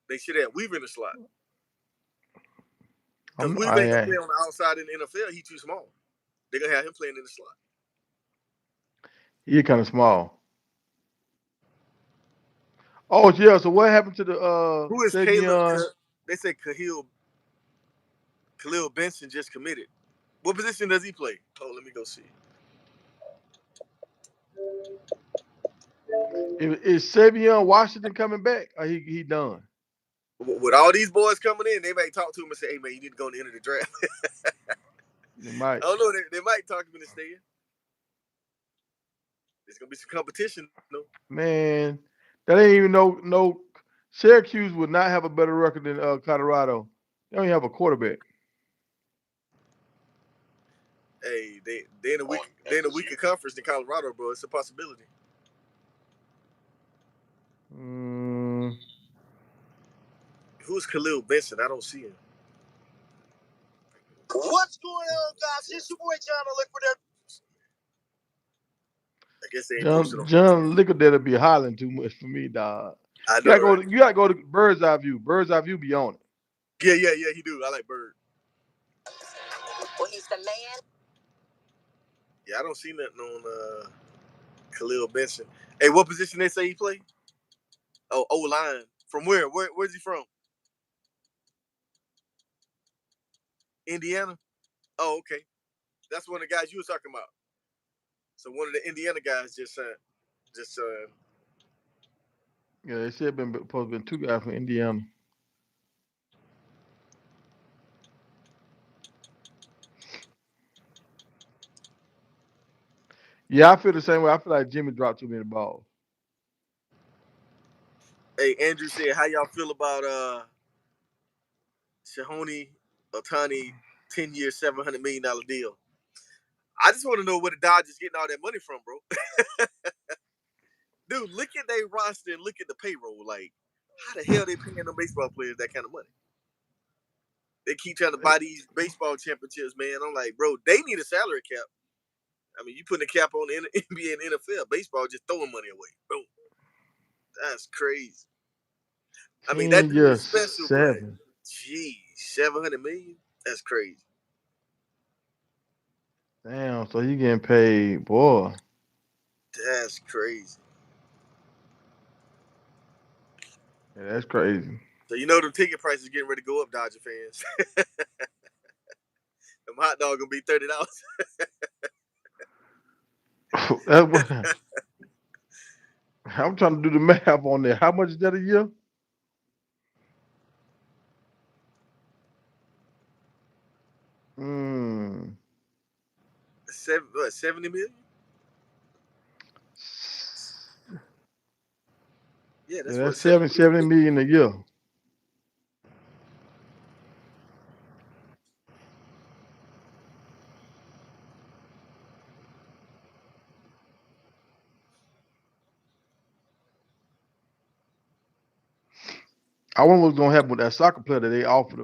They should have Weaver in the slot. Because Weaver ain't gonna play on the outside in the NFL. He's too small. They're gonna have him playing in the slot. He's kind of small. Oh yeah. So what happened to the Who is Caleb? Savion? They say Khalil Benson just committed. What position does he play? Oh, let me go see. Is Savion Washington coming back? Or he done? With all these boys coming in, they might talk to him and say, "Hey man, you need to go and enter the draft." They I might. don't know. They might talk to him in the stadium. There's gonna be some competition, though. Man, that ain't even no. Syracuse would not have a better record than Colorado. They don't even have a quarterback. Hey, they in a weaker conference than Colorado, bro. It's a possibility. Mm, Who's Khalil Benson? I don't see him. What's going on, guys? It's your boy John the Liquidator. I guess they ain't posted on. John Liquidator be hollering too much for me, dog. I You know, gotta go. right? You gotta go to Bird's Eye View. Bird's Eye View be on it. Yeah, he do. I like Bird. Well, he's the man. Yeah, I don't see nothing on Khalil Benson. Hey, what position they say he play? Oh, O-line. From where? Where's he from? Indiana? Oh, okay. That's one of the guys you were talking about. So one of the Indiana guys just Yeah, they said been supposed to been two guys from Indiana. Yeah, I feel the same way. I feel like Jimmy dropped too many balls. hey, Andrew said, how y'all feel about Shahoni Otani 10-year, $700 million deal? I just want to know where the Dodgers getting all that money from, bro. Dude, look at their roster and look at the payroll. Like, how the hell they paying them baseball players that kind of money? They keep trying to buy these baseball championships, man. I'm like, bro, they need a salary cap. I mean, you putting a cap on the NBA and NFL. Baseball just throwing money away. Boom. That's crazy. I mean, that 10 dude is years, special, but seven. geez, 700 million? That's crazy. Damn, so he getting paid, boy. That's crazy. Yeah, that's crazy. So you know the ticket prices getting ready to go up, Dodger fans. Them hot dog gonna be $30. That's what I'm trying to do the math on there. How much is that a year? Mm. 70 million? Yeah, Yeah, that's what that's 70 million. 70 million a year. I wonder what's gonna happen with that soccer player that they offered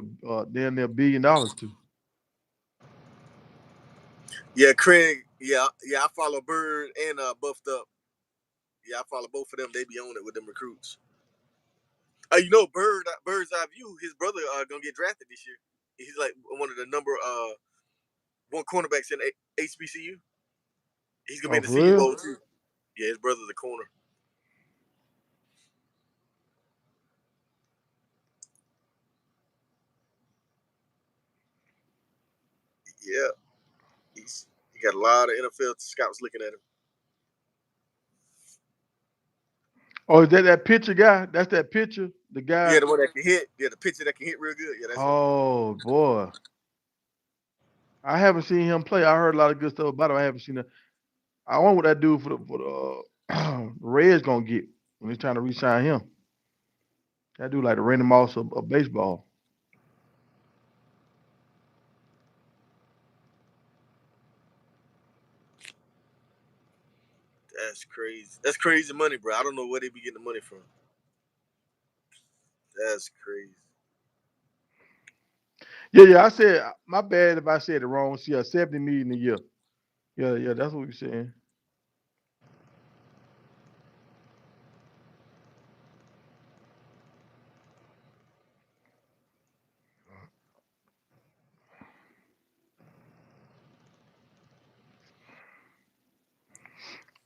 damn near $1 billion to. Yeah, Craig. Yeah, I follow Bird and Buffed Up. Yeah, I follow both of them. They be on it with them recruits. You know, Bird's Eye View. His brother gonna get drafted this year. He's like one of the number one cornerbacks in HBCU. He's gonna be Oh, in the for Senior real? Bowl too. Yeah, his brother's a corner. Yeah, he got a lot of NFL scouts looking at him. Oh, is that pitcher guy? That's that pitcher, the Yeah, guy. the one that can hit. Yeah, the pitcher that can hit real good. Yeah, that's him. Oh boy, I haven't seen him play. I heard a lot of good stuff about him. I haven't seen him. I wonder what that dude for the Reds gonna get when he's trying to re-sign him. That dude like the Randy Moss of baseball. That's crazy. That's crazy money, bro. I don't know where they be getting the money from. That's crazy. Yeah. I said my bad if I said it wrong. See, 70 million a year. Yeah. That's what you're saying.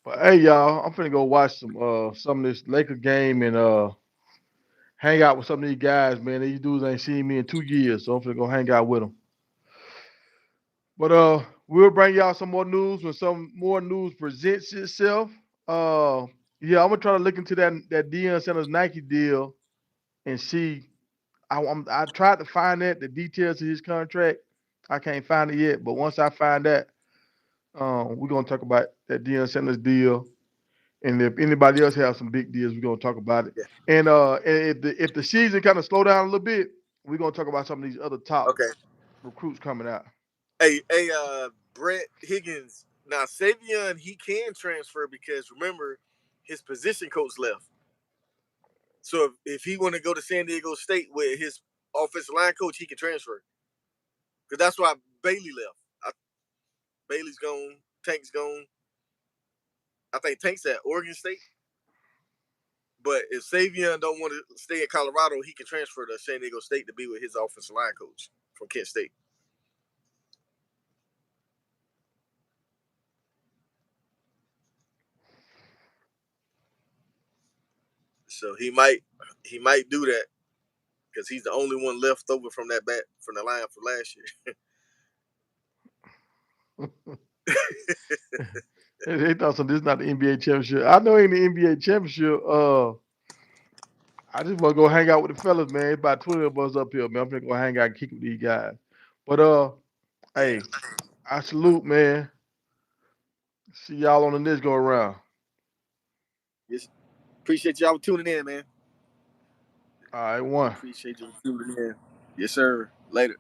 But hey, y'all, I'm finna go watch some of this Laker game and hang out with some of these guys, man. These dudes ain't seen me in 2 years, so I'm finna go hang out with them. But we'll bring y'all some more news when some more news presents itself. Uh, yeah, I'm gonna try to look into that Deion Sanders Nike deal and see. I tried to find the details of his contract. I can't find it yet, but once I find that, we're gonna talk about that Deion Sanders deal. And if anybody else has some big deals, we're gonna talk about it. Yeah. And if the season kind of slow down a little bit, we're gonna talk about some of these other top Okay. recruits coming out. Hey, Brett Higgins. Now Savion, he can transfer because remember, his position coach left. So if he want to go to San Diego State with his offensive line coach, he can transfer. Because that's why Bailey left. Bailey's gone. Tank's gone. I think Tank's at Oregon State. But if Savion don't want to stay in Colorado, he can transfer to San Diego State to be with his offensive line coach from Kent State. So he might do that because he's the only one left over from that from the line from last year. They thought so. This is not the NBA championship. I know it ain't the NBA championship. I just want to go hang out with the fellas, man. It's about 20 of us up here, man. I'm gonna go hang out and kick with these guys. But hey, I salute, man. See y'all on the next go around. Yes. Appreciate y'all tuning in, man. All right, one. Appreciate you tuning in. Yes, sir. Later.